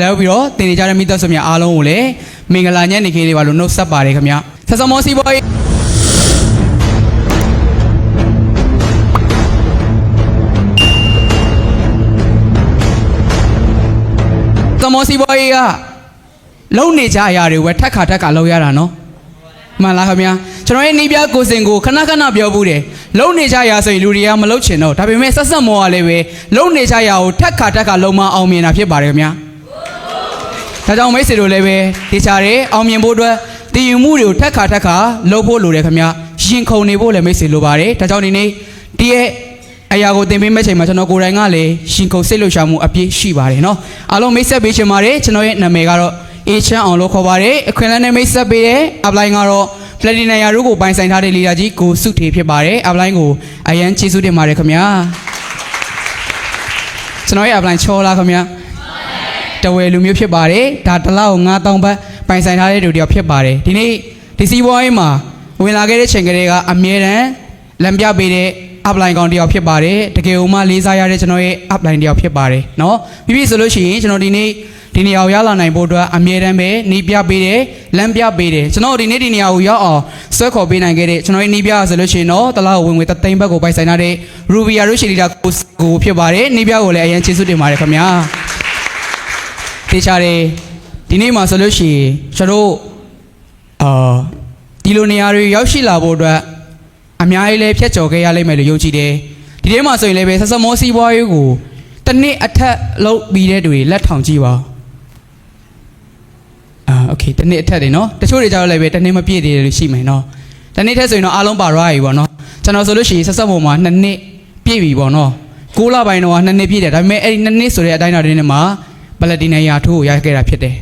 แล้วพี่รอตีนี้จะได้มีตัวสมัยอารมณ์เลยมีเวลาเนี่ยในคืนวันลุนนสับปาเลยครับเนี่ยสมมติสิบอยสมมติสิบอยอะแล้วเนี่ยจะอะไรเว้ยถ้าขาดถ้าการเราอย่างนั้นเนาะมาแล้วครับเนี่ยฉะนั้นนี่พี่กูสิงกูขณะเบียวบุรีแล้วเนี่ยจะอย่างสิ่งลุยมาแล้วเช่นเนาะถ้าเป็นไม่สักสมมติอะไรเว้ยแล้วเนี่ยจะอย่างถ้าขาดถ้าการเรามาเอาเมียนะพี่บาร์ครับเนี่ยถ้าจะเอาไม่เสร็จเลยเว้ยที่ชาเร่เอาเมียบุตรด้วยตีมูริวถ้าขาโลโพลุเลยครับเนี่ยยิงเขาในบุเลยไม่เสร็จเลยบาร์ถ้าเจ้านี่ที่ไอ้ยากูเต็มไปไม่ใช่มาชนะกูแรงอะไรยิงเขาเสร็จเลยชามูอภิชีบาร์เนาะอารมณ์ไม่เสร็จไปเชื่อมาเลยชนะเองนั่นเมกาโรเอชอันโลขบาร์คนนั้นไม่เสร็จไปเลยอัพไลน์งาโรพลาดินายารู้กูไปสันทาเดลีราจีกูสุดที่เพียบาร์อัพไลน์กูไอ้ยันชีสุดเดมาเลยครับเนี่ยชนะเองอัพไลน์โชว์ละครับเนี่ยจะเวลุมิวเพียบาร์ดาตลาองงาตองไปสันทาเดดูเดียวเพียบาร์ทีนี้ที่ซีบอยมาเวลาเกิดเชิงเกเรก็อเมริกันลำยาไปเลยอัพไลน์ก่อนเดียวเพียบาร์ตะเกียบมาลีซายาเดชนอยอัพไลน์เดียวเพียบาร์เนาะพี่ๆสรุปชีชนอทีนี้เอายาลาในบทว่าอเมริกันเบนิบยาไปเลยลำยาไปเลยชนอทีนี้เอายาอ๋อสวยขอไปไหนเกเรชนอยนิบยาสรุปชีเนาะตลาดวิ่งไปตัดเต็มไปกูไปสันทาเดรูบิอารุชิลิดากูเพียบาร์นิบยากูเลยยังชิสุดเดมาเลยครับเนี่ยที่ชาเร่ที่นี่มาสรุปชีชโรဒီလိုနေရာတွေရောက်ရှိလာဖို့အတွက်အများကြီးလည်းဖြတ်ကျော်ခဲ့ရလိမ့်မယ်လို့ယုံကြည်တယ်ဒီထဲမှာဆိုရင်လည်းပဲဆက်စမောစီးပွားရေးကိုတစ်နှစ်အထက်လုပ်ပြီးတဲ့တွေလက်ထောင်ကြည့်ပါโอเคတစ်နှစ်အထက်တွေเนาะတချို့တွေကြတော့လည်းပဲတစ်နှစ်မပြည့်သေးတယ်လို့ရှိမယ်เนาะတစ်နှစ်ထက်ဆိုရင်တော့အားလုံးပါရပြီပေါ့เนาะကျွန်တော်ဆိုလို့ရှိရင်ဆက်ဆက်ပေါ်မှာ2နှစ်ပြည့်ပြီပေါ့เนาะ6လပိုင်းတော့2နှစ်ပြည့်တယ်ဒါပေမဲ့အဲ့ဒီ2နှစ်ဆိုတဲ့အတိုင်းအတာတွေနဲ့မှာပလက်တီနမ်ယာထိုးကိုရခဲ့တာဖြစ်တယ်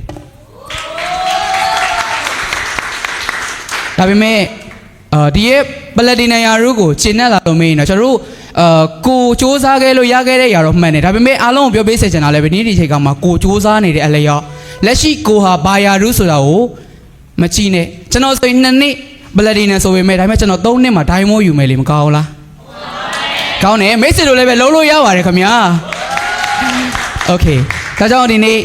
ဒါပေမဲ့ဒီရဲ့ပလက်တီနမ်ယာရုကိုကျင့်နဲ့လာလို့မင်းနော်ကျွန်တော်တို့ကိုစူးစမ်းခဲ့လို့ရခဲ့တဲ့ຢာတော့မှန်တယ်ဒါပေမဲ့အားလုံးကိုပြောပေးစေချင်တာလည်းပဲဒီချိန်ကမှကိုစူးစမ်းနေတဲ့အလျောက်လက်ရှိကိုဟာဘာယာရုဆိုတာကိုမကြည့်နဲ့ကျွန်တော်ဆိုရင်2နှစ်ပလက်တီနမ်ဆိုပေမဲ့ဒါပေမဲ့ကျွန်တော်3နှစ်မှာဒိုင်းမိုးယူမယ်လေမကောင်းဘူးလားကောင်းတယ်မိတ်ဆွေတို့လည်းပဲလုံးလို့ရပါတယ်ခင်ဗျာโอเคဒါကြောင့်ဒီနေ့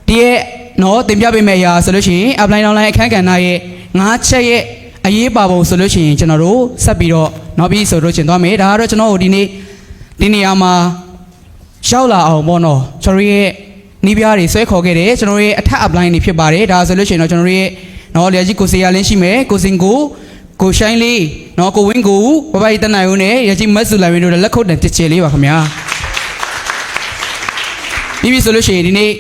ဒီရဲ့နော်တင်ပြပေးမယ့်ຢာဆိုလို့ရှိရင် upline downline အခန်းကဏ္ဍရဲ့5ချက်ရဲ့အရေးပါပုံဆိုလို့ရှိရင်ကျွန်တော်တို့ဆက်ပြီးတော့နောက်ပြီးဆိုလို့ရှင်သွားမယ်ဒါကတော့ကျွန်တော်တို့ဒီနေ့ဒီနေရာမှာရောက်လာအောင်ပေါ့နော်ကျွန်တော်ရဲ့နီးပြားတွေဆွဲခေါ်ခဲ့တယ်ကျွန်တော်ရဲ့အထက် upline တွေဖြစ်ပါတယ်ဒါဆိုလို့ရှိရင်တော့ကျွန်တော်ရဲ့နော်လျာကြီးကိုစေရလင်းရှိမယ်ကိုစင်ကိုရှိုင်းလေးနော်ကိုဝင်းကိုဘဘကြီးတနိုင်ဦးနဲ့ရကြီးမတ်ဆူလိုင်ဝင်းတို့လက်ခုပ်တန်တစ်ချေလေးပါခင်ဗျာပြီးဆိုလို့ရှိရင်ဒီနေ့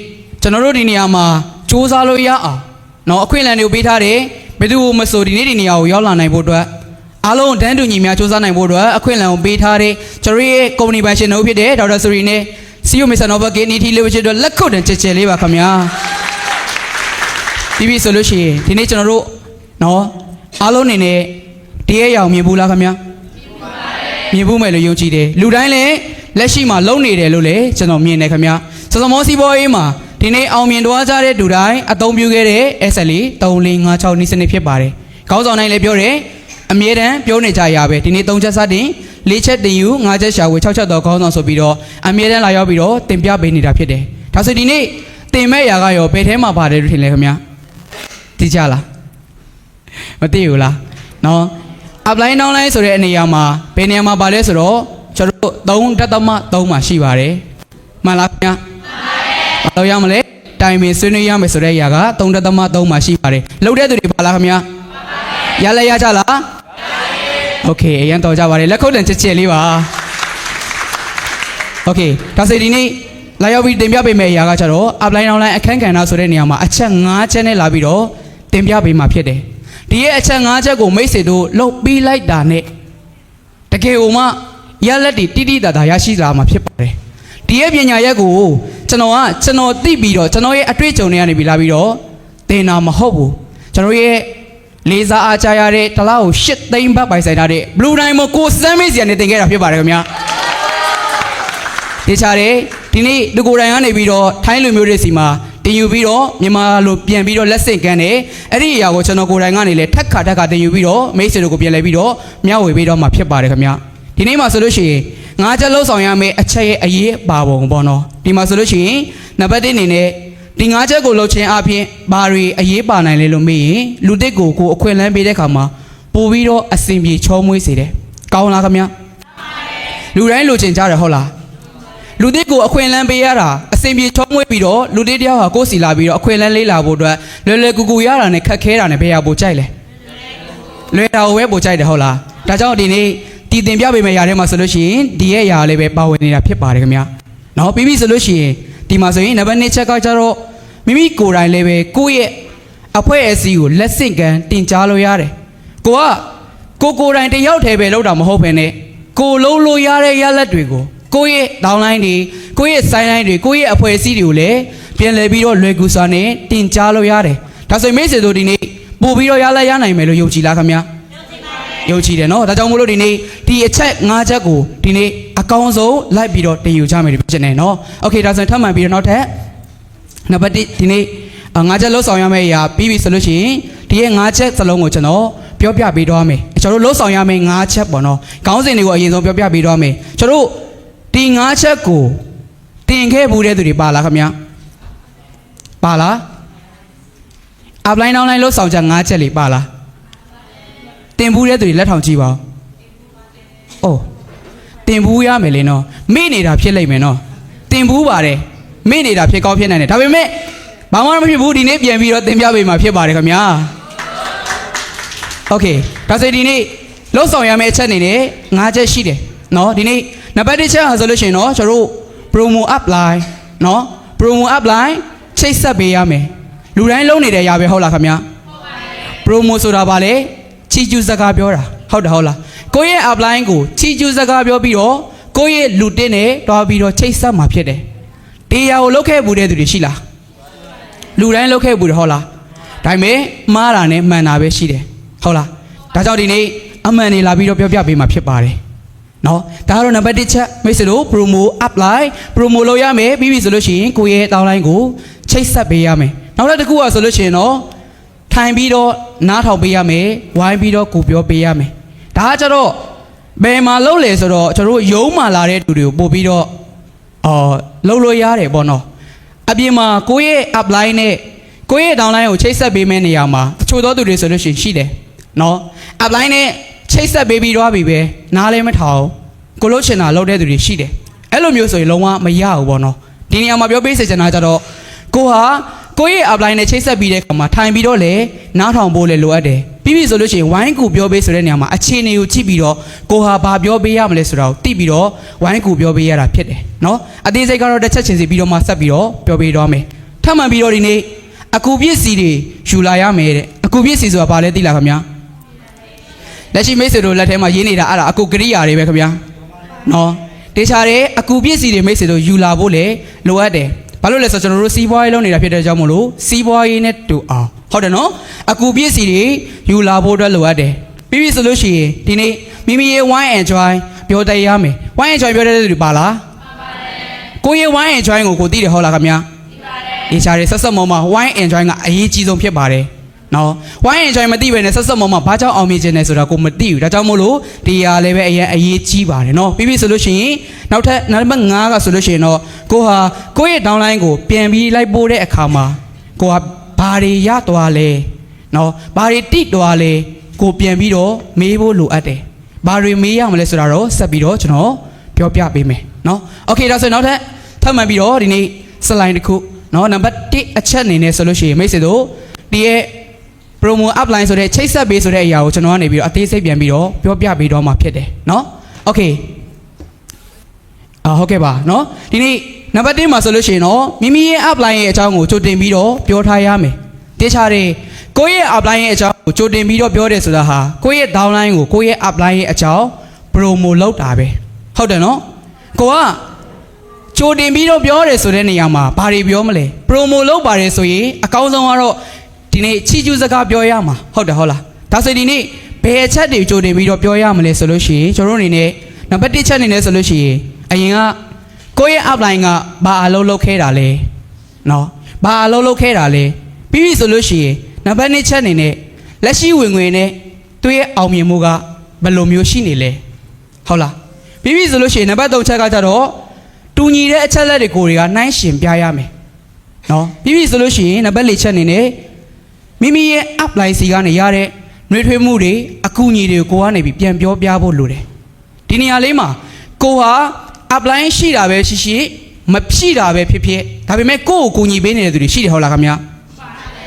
ကျွန်တော်တို့ဒီနေရာမှာစူးစမ်းလို့ရအောင်နော်အခွင့်အလမ်းတွေကိုပေးထားတယ်ဘယ်သူမဆိုဒီနေ့ဒီနေရာကိုရောက်လာနိုင်ဖို့အတွက်အားလုံးတန်းတူညီများစူးစမ်းနိုင်ဖို့အတွက်အခွင့်အလမ်းကိုပေးထားတယ်ကျွန်တော်ရဲ့ကုမ္ပဏီပိုင်ရှင်တို့ဖြစ်တဲ့ဒေါက်တာဆိုရီနဲ့စီယိုမစ္စတာနော်ဘကေနီတီလေးဝချစ်တို့လက်ခုပ်တန်ချစ်ချဲလေးပါခင်ဗျာပြီးဆိုလို့ရှိရင်ဒီနေ့ကျွန်တော်တို့နော်အားလုံးနေနဲ့တရေရောင်မြင်ဘူးလားခင်ဗျာမြင်ဘူးမယ်လို့ယုံကြည်တယ်လူတိုင်းလည်းလက်ရှိမှာလုံနေတယ်လို့လည်းကျွန်တော်မြင်တယ်ခင်ဗျာစစမောစီဘောအေးမှာဒီနေ့အောင်မြင်တော်ကြတဲ့လူတိုင်းအသုံးပြုခဲ့တဲ့ SL 3456နီးစနစ်ဖြစ်ပါတယ်။ခေါင်းဆောင်တိုင်းလည်းပြောတယ်အမြဲတမ်းပြောနေကြရပဲဒီနေ့3ချက်စတင်4ချက်တင်ယူ5ချက်ရှာဝေ6ချက်တော့ခေါင်းဆောင်ဆိုပြီးတော့အမြဲတမ်းလာရောက်ပြီးတော့တင်ပြပေးနေတာဖြစ်တယ်။ဒါဆိုဒီနေ့တင်မဲ့ຢာကရောဘယ်ထဲမှာပါတယ်လို့ထင်လဲခင်ဗျာ။သိကြလား။မသိဘူးလား။နော် upline downline ဆိုတဲ့အနေအရာမှာဘယ်နေရာမှာပါလဲဆိုတော့ကျွန်တော်3.3မှာရှိပါတယ်။မှန်လားခင်ဗျာ။တော့ရမလဲတိုင်ပင်ဆွေးနွေးရမယ်ဆိုတဲ့ຢာက3.3မှာရှိပါတယ်လှုပ်တဲ့သူတွေပါလားခင်ဗျာရလဲရကြလားโอเคအရင်တော်ကြပါတယ်လက်ခုပ်တန်ချစ်ချစ်လေးပါโอเคဒါဆိုဒီနေ့လာရောက်ပြီးတင်ပြပေးမယ့်ຢာကကျတော့ upline downline အခန်းကဏ္ဍဆိုတဲ့နေရာမှာအချက်5ချက်နဲ့လာပြီးတော့တင်ပြပေးမှာဖြစ်တယ်ဒီရဲ့အချက်5ချက်ကိုမိတ်ဆွေတို့လှုပ်ပြီးလိုက်တာနဲ့တကယ်ကိုမှရလက်တွေတိတိတသာရရှိလာမှာဖြစ်ပါတယ်ဒီရဲ့ပညာရက်ကိုကျွန်တော်သိပြီးတော့ကျွန်တော်ရဲ့အတွေ့အကြုံတွေကနေပြီးလာပြီးတော့သင်တာမဟုတ်ဘူးကျွန်တော်ရဲ့လေးစားအားကြရတဲ့တလားကို8သိန်းဘတ်ပိုင်ဆိုင်ထားတဲ့ Blue Diamond ကိုစမ်းမေးစီကနေသင်ခဲ့တာဖြစ်ပါတယ်ခင်ဗျာဒီချာတယ်ဒီနေ့ဒီကိုယ်တိုင်ကနေပြီးတော့ထိုင်းလူမျိုးတွေစီမှာတင်ယူပြီးတော့မြန်မာလိုပြန်ပြီးတော့လက်ဆင့်ကမ်းတယ်အဲ့ဒီအရာကိုကျွန်တော်ကိုယ်တိုင်ကနေလဲထက်ခါတင်ယူပြီးတော့မိတ်ဆွေတို့ကိုပြန်လဲပြီးတော့မျှဝေပေးတော့မှာဖြစ်ပါတယ်ခင်ဗျာဒီနေ့မှာဆိုလို့ရှိရင်5ချက်လုံးဆောင်ရမယ့်အချက်ရဲ့အရေးပါပုံပေါ့နော်ဒီမှာဆိုလို့ရှိရင်နံပါတ်1အနေနဲ့ ဒီ၅ချက်ကိုလုပ်ခြင်းအပြင်ဘာတွေအရေးပါနိုင်လဲလို့မေးရင်လူတစ်ကိုကိုအခွင့်အလမ်းပေးတဲ့အခါမှာပို့ပြီးတော့အစဉ်ပြေချောမွေးစေတယ်ကောင်းလားခင်ဗျာလူတိုင်းလိုချင်ကြတယ်ဟုတ်လားလူတစ်ကိုအခွင့်အလမ်းပေးရတာအစဉ်ပြေချောမွေးပြီးတော့လူတစ်တယောက်ဟာကိုယ်စီလာပြီးတော့အခွင့်အလမ်းလေးလာဖို့အတွက်လွယ်လွယ်ကူကူရတာနဲ့ခက်ခဲတာနဲ့ဘယ်ဟာပိုကြိုက်လဲလွယ်တာကိုပဲပိုကြိုက်တယ်ဟုတ်လားဒါကြောင့်ဒီနေ့တည်တင်ပြပေးမယ့်ຢာထဲမှာဆိုလို့ရှိရင်ဒီရဲ့ຢာလေးပဲပါဝင်နေတာဖြစ်ပါတယ်ခင်ဗျာနော်ပြီးပြီဆိုလို့ရှိရင်ဒီမှာဆိုရင်နံပါတ်1ချက်ကကျတော့မိမိကိုယ်တိုင်လည်းပဲကိုယ့်ရဲ့အဖွဲ့အစည်းကိုလက်ဆင့်ကမ်းတင်ကြားလို့ရတယ်ကိုယ်တိုင်တယောက်တည်းပဲလုပ်တာမဟုတ်ဘဲနဲ့ကိုလုံးလို့ရတဲ့ရလက်တွေကိုကိုယ့်ရဲ့ဒေါင်းလိုင်းတွေကိုယ့်ရဲ့ဆိုင်းလိုင်းတွေကိုယ့်ရဲ့အဖွဲ့အစည်းတွေကိုလည်းပြန်လည်ပြီးတော့လွယ်ကူစွာနဲ့တင်ကြားလို့ရတယ်ဒါဆိုရင်မိတ်ဆွေတို့ဒီနေ့ပို့ပြီးတော့ရလက်ရနိုင်မယ်လို့ယုံကြည်လားခင်ဗျာယုံကြည်တယ်နော်ဒါကြောင့်မို့လို့ဒီနေ့ဒီအချက်၅ချက်ကိုဒီနေ့အကောင်းဆုံးလိုက်ပြီးတော့တင်ယူကြမယ်လို့ပြောချင်တယ်နော်โอเคဒါဆိုရင်ထပ်မှန်ပြီးတော့နောက်ထပ်နံပါတ်1ဒီနေ့၅ချက်လှုပ်ဆောင်ရမယ့်အရာပြီးပြီဆိုလို့ရှိရင်ဒီရဲ့၅ချက်စလုံးကိုကျွန်တော်ပြောပြပေးတော့မယ်ကျွန်တော်တို့လှုပ်ဆောင်ရမယ့်၅ချက်ပေါ့နော်ခေါင်းစဉ်တွေကိုအရင်ဆုံးပြောပြပေးတော့မယ်ကျွန်တော်တို့ဒီ၅ချက်ကိုတင်ခဲ့ဘူးတဲ့သူတွေပါလားခင်ဗျာပါလား upline downline လှုပ်ဆောင်ချက်၅ချက်လေးပါလားတင်ဘူးတဲ့သူတွေလက်ထောင်ကြည့်ပါဦး။အိုးတင်ဘူးရမယ်လေနော်။မေ့နေတာဖြစ်လိမ့်မယ်နော်။တင်ဘူးပါတယ်။မေ့နေတာဖြစ်ကောင်းဖြစ်နိုင်တယ်။ဒါပေမဲ့ဘာမှမဖြစ်ဘူးဒီနေ့ပြန်ပြီးတော့တင်ပြပေးမှာဖြစ်ပါတယ်ခင်ဗျာ။ Okay ဒါဆိုဒီနေ့လှုပ်ဆောင်ရမယ့်အချက်အနေနဲ့၅ချက်ရှိတယ်နော်ဒီနေ့နံပါတ်1ချက်ဟာဆိုလို့ရှိရင်တော့ကျွန်တော်တို့ promo upline နော် promo upline ချိတ်ဆက်ပေးရမယ်။လူတိုင်းလုံးနေတယ်ရပဲဟုတ်လားခင်ဗျာ။ promo ဆိုတာဘာလဲချီကျူးစကားပြောတာဟုတ်တယ်ဟုတ်လားကိုယ့်ရဲ့ upline ကိုချီကျူးစကားပြောပြီးတော့ကိုယ့်ရဲ့လူတစ်နဲ့တွားပြီးတော့ချိတ်ဆက်မှာဖြစ်တယ်တရားကိုလုတ်ခဲ့ဘူးတဲ့သူတွေရှိလားလူတိုင်းလုတ်ခဲ့ဘူးတယ်ဟုတ်လားဒါပေမဲ့မှားတာနဲ့မှန်တာပဲရှိတယ်ဟုတ်လားဒါကြောင့်ဒီနေ့အမှန်နေလာပြီးတော့ပြောပြပေးမှာဖြစ်ပါတယ်နော်ဒါကတော့နံပါတ်1ချက်မိတ်ဆွေတို့ promo upline promo လုပ်ရမယ်ပြီးပြီဆိုလို့ရှိရင်ကိုယ့်ရဲ့တောင်းလိုင်းကိုချိတ်ဆက်ပေးရမယ်နောက်တစ်ခုကဆိုလို့ရှိရင်တော့ထိုင်ပြီးတော့နားထောင်ပေးရမယ်ဝိုင်းပြီးတော့ကိုပြောပေးရမယ်ဒါကကြတော့ဘယ်မှာလုပ်လဲဆိုတော့ကျွန်တော်တို့ယုံမှလာတဲ့သူတွေကိုပို့ပြီးတော့လုပ်လို့ရတယ်ပေါ့နော်အပြင်မှာကိုယ့်ရဲ့ upline နဲ့ကိုယ့်ရဲ့ downline ကိုချိတ်ဆက်ပေးမယ့်နေရာမှာတချို့သောသူတွေဆိုလို့ရှိတယ်နော် upline နဲ့ချိတ်ဆက်ပေးပြီးတော့ပြီပဲနားလည်းမထောင်ကိုလို့ချင်တာလုပ်တဲ့သူတွေရှိတယ်အဲ့လိုမျိုးဆိုရင်လုံးဝမရဘူးပေါ့နော်ဒီနေရာမှာပြောပေးစေချင်တာကြတော့ကိုဟာကိုယ့်ရဲ့ upline နဲ့ချိတ်ဆက်ပြီးတဲ့အခါမှာထိုင်ပြီးတော့လေနားထောင်ဖို့လေလိုအပ်တယ်ပြီးပြီဆိုလို့ရှိရင်ဝိုင်းကူပြောပေးဆိုတဲ့နေရာမှာအခြေအနေကိုကြည့်ပြီးတော့ကိုဟာဘာပြောပေးရမလဲဆိုတာကိုသိပြီးတော့ဝိုင်းကူပြောပေးရတာဖြစ်တယ်နော်အသေးစိတ်ကတော့တစ်ချက်ချင်းစီပြီးတော့မှဆက်ပြီးတော့ပြောပေးတော့မယ်ထပ်မှန်ပြီးတော့ဒီနေ့အကူပစ္စည်းတွေယူလာရမယ်တဲ့အကူပစ္စည်းဆိုတာဘာလဲသိလားခင်ဗျာလက်ရှိမိတ်ဆွေတို့လက်ထဲမှာရေးနေတာအဲ့ဒါအကူကရိယာတွေပဲခင်ဗျာနော်တေချာတယ်အကူပစ္စည်းတွေမိတ်ဆွေတို့ယူလာဖို့လေလိုအပ်တယ်ဘာလို့လဲဆိုတော့ကျွန်တော်တို့စီးပွားရေးလုပ်နေတာဖြစ်တဲ့ကြောင့်မို့လို့စီးပွားရေးနဲ့တူအောင်ဟုတ်တယ်နော်အကူပစ္စည်းတွေယူလာဖို့အတွက်လိုအပ်တယ်ပြီးပြီဆိုလို့ရှိရင်ဒီနေ့မိမိရဲ့ wine enjoy ပြောတတ်ရမယ် wine enjoy ပြောတတ်တဲ့သူပါလားကိုရဲ့ wine enjoy ကိုသိတယ်ဟုတ်လားခင်ဗျာသိပါတယ်ဒီချာတွေဆက်ဆက်မောမှာ wine enjoy ကအရေးကြီးဆုံးဖြစ်ပါတယ်နော် wine enjoy မသိဘဲနဲ့ဆက်ဆက်မောမှာဘာကြောင့်အောင်မြင်ခြင်းလဲဆိုတာကိုမသိဘူးဒါကြောင့်မို့လို့ဒီဟာလည်းပဲအရေးကြီးပါတယ်နော်ပြီးပြီဆိုလို့ရှိရင်နောက်ထပ်နံပါတ်5ကဆိုလို့ရှိရင်တော့ကိုဟာကိုယ့်ရဲ့ downline ကိုပြန်ပြီးလိုက်ပို့တဲ့အခါမှာကိုဟာဘာတွေရသွားလဲနော်ဘာတွေတိသွားလဲကိုပြန်ပြီးတော့မေးဖို့လိုအပ်တယ်ဘာတွေမေးရမလဲဆိုတာတော့ဆက်ပြီးတော့ကျွန်တော်ပြောပြပေးမယ်နော်โอเคဒါဆိုရင်နောက်ထပ်မှန်ပြီးတော့ဒီနေ့ slide တစ်ခုနော်နံပါတ်1အချက်အနေနဲ့ဆိုလို့ရှိရင်မိတ်ဆွေတို့ဒီရဲ့ promo upline ဆိုတဲ့ချိတ်ဆက်ပေးဆိုတဲ့အရာကိုကျွန်တော်ကနေပြီးတော့အသေးစိတ်ပြန်ပြီးတော့ပြောပြပေးတော့မှာဖြစ်တယ်နော်โอเคဟုတ်ကဲ့ပါနော်ဒီနေ့နံပါတ်1မှာဆိုလို့ရှိရင်တော့မိမိရဲ့ upline ရဲ့အကြောင်းကိုကြိုတင်ပြီးတော့ပြောထားရမယ်တခြားတယ်ကိုယ့်ရဲ့ upline ရဲ့အကြောင်းကိုကြိုတင်ပြီးတော့ပြောတယ်ဆိုတာဟာကိုယ့်ရဲ့ downline ကိုကိုယ့်ရဲ့ upline ရဲ့အကြောင်း promo လုပ်တာပဲဟုတ်တယ်နော်ကိုကကြိုတင်ပြီးတော့ပြောတယ်ဆိုတဲ့နေရာမှာဘာတွေပြောမလဲ promo လုပ်ပါတယ်ဆိုရင်အကောင်းဆုံးကတော့ဒီနေ့ချီကျူးစကားပြောရမှာဟုတ်တယ်ဟုတ်လားဒါဆိုဒီနေ့ဘယ်အချက်တွေကြိုတင်ပြီးတော့ပြောရမလဲဆိုလို့ရှိရင်ကျွန်တော်တို့အနေနဲ့နံပါတ်1ချက်အနေနဲ့ဆိုလို့ရှိရင်အရင်ကကိုယ့်ရဲ့ upline ကဘာအလုပ်လုပ်ခဲ့တာလဲနော်ဘာအလုပ်လုပ်ခဲ့တာလဲပြီးပြီဆိုလို့ရှိရင်နံပါတ်2ချက်အနေနဲ့လက်ရှိဝင်ငွေနဲ့သူ့ရဲ့အောင်မြင်မှုကဘယ်လိုမျိုးရှိနေလဲဟုတ်လားပြီးပြီဆိုလို့ရှိရင်နံပါတ်3ချက်ကကြတော့တူညီတဲ့အချက်လက်တွေကိုတွေကနှိုင်းရှင်ပြရမယ် နော်ပြီးပြီဆိုလို့ရှိရင်နံပါတ်၄ချက်အနေနဲ့မိမိရဲ့ apply စီကနေရတဲ့နှွေးထွေးမှုတွေအကူအညီတွေကိုကနေပြီးပြန်ပြောပြဖို့လိုတယ်ဒီနေရာလေးမှာကိုဟာ apply ရှိတာပဲရှိမရှိတာပဲဖြစ်ဖြစ်ဒါပေမဲ့ကိုယ့်ကိုကူညီပေးနေတဲ့သူတွေရှိတယ်ဟုတ်လားခင်ဗျာ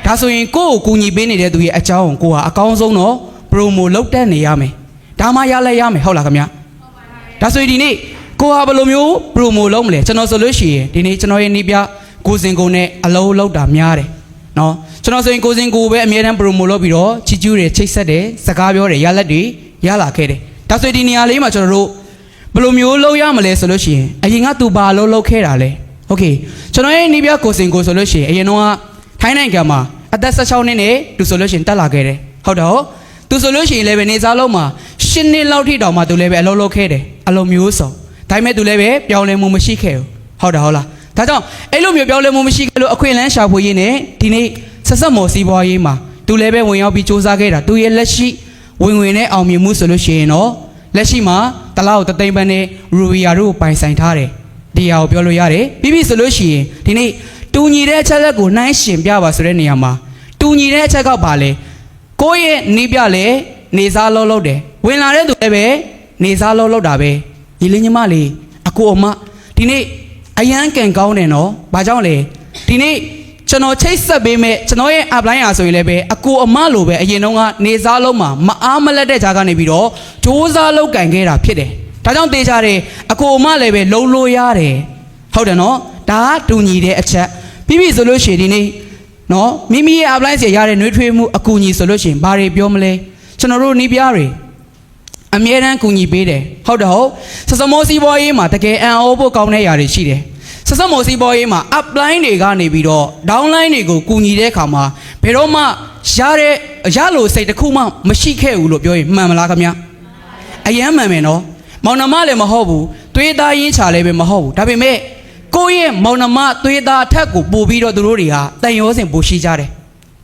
ဒါဆိုရင်ကိုယ့်ကိုကူညီပေးနေတဲ့သူရဲ့အကြောင်းကိုဟာအကောင်းဆုံးတော့ promo လုပ်တတ်နေရမယ်ဒါမှရလဲရမယ်ဟုတ်လားခင်ဗျာဒါဆိုရင်ဒီနေ့ကိုဟာဘယ်လိုမျိုး promo လုပ်မလဲကျွန်တော်ဆိုလို့ရှိရင်ဒီနေ့ကျွန်တော်ရဲ့နေပြကိုစင်ကိုနဲ့အလုံးလောက်တာများတယ်နော်ကျွန်တော်ဆိုရင်ကိုစင်ကိုပဲအမြဲတမ်း promo လုပ်ပြီးတော့ချီကျူးတယ်ချိတ်ဆက်တယ်စကားပြောတယ်ရလက်တွေရလာခဲ့တယ်ဒါဆိုရင်ဒီနေရာလေးမှာကျွန်တော်တို့ဘယ်လိုမျိုးလုပ်ရမလဲဆိုလို့ရှိရင်အရင်ကသူဘာလုပ်ခဲ့တာလဲโอเคကျွန်တော်ရဲ့နေပြကိုစင်ကိုဆိုလို့ရှိရင်အရင်တော့ထိုင်းနိုင်ငံမှာအသက်16နှစ်နဲ့သူဆိုလို့ရှိရင်တက်လာခဲ့တယ်ဟုတ်တော့သူဆိုလို့ရှိရင်လည်းပဲနေစားလုံးမှာ10နှစ်လောက်ထိတောင်မှသူလည်းပဲအလုပ်လုပ်ခဲ့တယ်အလုပ်မျိုးစုံဒါပေမဲ့သူလည်းပဲပြောင်းလဲမှုမရှိခဲ့ဘူးဟုတ်တယ်ဟုတ်လားဒါကြောင့်အဲ့လိုမျိုးပြောင်းလဲမှုမရှိခဲ့လို့အခွင့်အလမ်းရှာဖွေရင်းနဲ့ဒီနေ့ဆက်ဆက်မော်စီးပွားရေးမှာသူလည်းပဲဝင်ရောက်ပြီးစူးစမ်းခဲ့တာသူရဲ့လက်ရှိဝင်နဲ့အောင်မြင်မှုဆိုလို့ရှိရင်တော့လက်ရှိမှာတလားကိုတသိန်းပန်းနဲ့ရူဗီယာတို့ကိုပိုင်ဆိုင်ထားတယ်ဒီဟာကိုပြောလို့ရတယ်ပြီးပြီဆိုလို့ရှိရင်ဒီနေ့တူညီတဲ့အချက်လက်ကိုနှိုင်းရှင်ပြပါဆိုတဲ့နေရာမှာတူညီတဲ့အချက်ကပါလေကိုယ့်ရဲ့နေပြလဲနေစားလုပ်တယ်ဝင်လာတဲ့သူလည်းပဲနေစားလုပ်တာပဲညီလေးညီမလေးအကိုအမဒီနေ့အရန်ကန်ကောင်းတယ်နော်ဘာကြောင့်လဲဒီနေ့ကျွန်တော်ချိတ်ဆက်ပေးမဲ့ကျွန်တော်ရဲ့ apply ရာဆိုရင်လည်းပဲအကိုအမလိုပဲအရင်တော့ကနေစားလုံးမှာမအားမလက်တဲ့ဂျာကနေပြီးတော့စူးစမ်းလုပ်ကန်ခဲ့တာဖြစ်တယ်ဒါကြောင့်တေးချတယ်အကိုအမလည်းပဲလုံလို့ရတယ်ဟုတ်တယ်နော်ဒါကတူညီတဲ့အချက်ပြီးပြီဆိုလို့ရှိရင်ဒီနေ့နော်မိမိရဲ့ apply စီရတဲ့နှွေးထွေးမှုအကူအညီဆိုလို့ရှိရင်ဘာတွေပြောမလဲကျွန်တော်တို့နီးပြားတွေအမြဲတမ်းကူညီပေးတယ်ဟုတ်တယ်ဟုတ်စစမောစီးပွားရေးမှာတကယ်အံ့ဩဖို့ကောင်းတဲ့ຢာတွေရှိတယ်စစမောစီးပွားရေးမှာ upline တွေကနေပြီးတော့ downline တွေကိုကူညီတဲ့အခါမှာဘယ်တော့မှရလို့စိတ်တစ်ခုမှမရှိခဲ့ဘူးလို့ပြောရင်မှန်မလားခင်ဗျာအယမ်းမှန်မယ်နော်မောင်နှမလည်းမဟုတ်ဘူးသွေးသားရင်းချလည်းပဲမဟုတ်ဘူးဒါပေမဲ့ကိုယ့်ရဲ့မောင်နှမသွေးသားအထက်ကိုပို့ပြီးတော့သူတို့တွေကတန်ရောစင်ပို့ရှိကြတယ်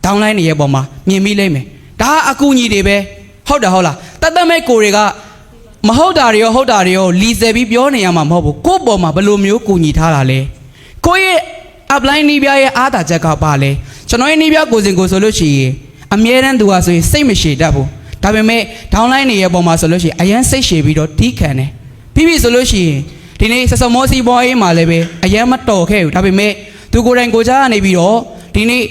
downline တွေရဲ့ပုံမှာမြင်မိလိမ့်မယ်ဒါအကူအညီတွေပဲဟုတ်တယ်ဟုတ်လားတတ်မဲ့ကိုတွေကမဟုတ်တာတွေရောဟုတ်တာတွေရောလီဆယ်ပြီးပြောနေရမှာမဟုတ်ဘူးကိုယ့်ပေါ်မှာဘယ်လိုမျိုးကူညီထားတာလဲကိုယ့်ရဲ့ upline နီးပြရဲ့အားသာချက်ကပါလဲကျွန်တော်ရဲ့နီးပြကိုစင်ကိုဆိုလို့ရှိရင်အမြဲတမ်းသူဟာဆိုရင်စိတ်မရှိတတ်ဘူးဒါပေမဲ့ downline တွေရဲ့ပုံမှာဆိုလို့ရှိရင်အရန်စိတ်ရှည်ပြီးတော့တီးခံတယ်ပြီးပြီဆိုလို့ရှိရင်ဒီနေ့စစမောစီပွားရေးမှာလည်းပဲအရန်မတော်ခဲ့ဘူးဒါပေမဲ့သူကိုယ်တိုင်ကိုကြားကနေပြီးတော့ဒီနေ့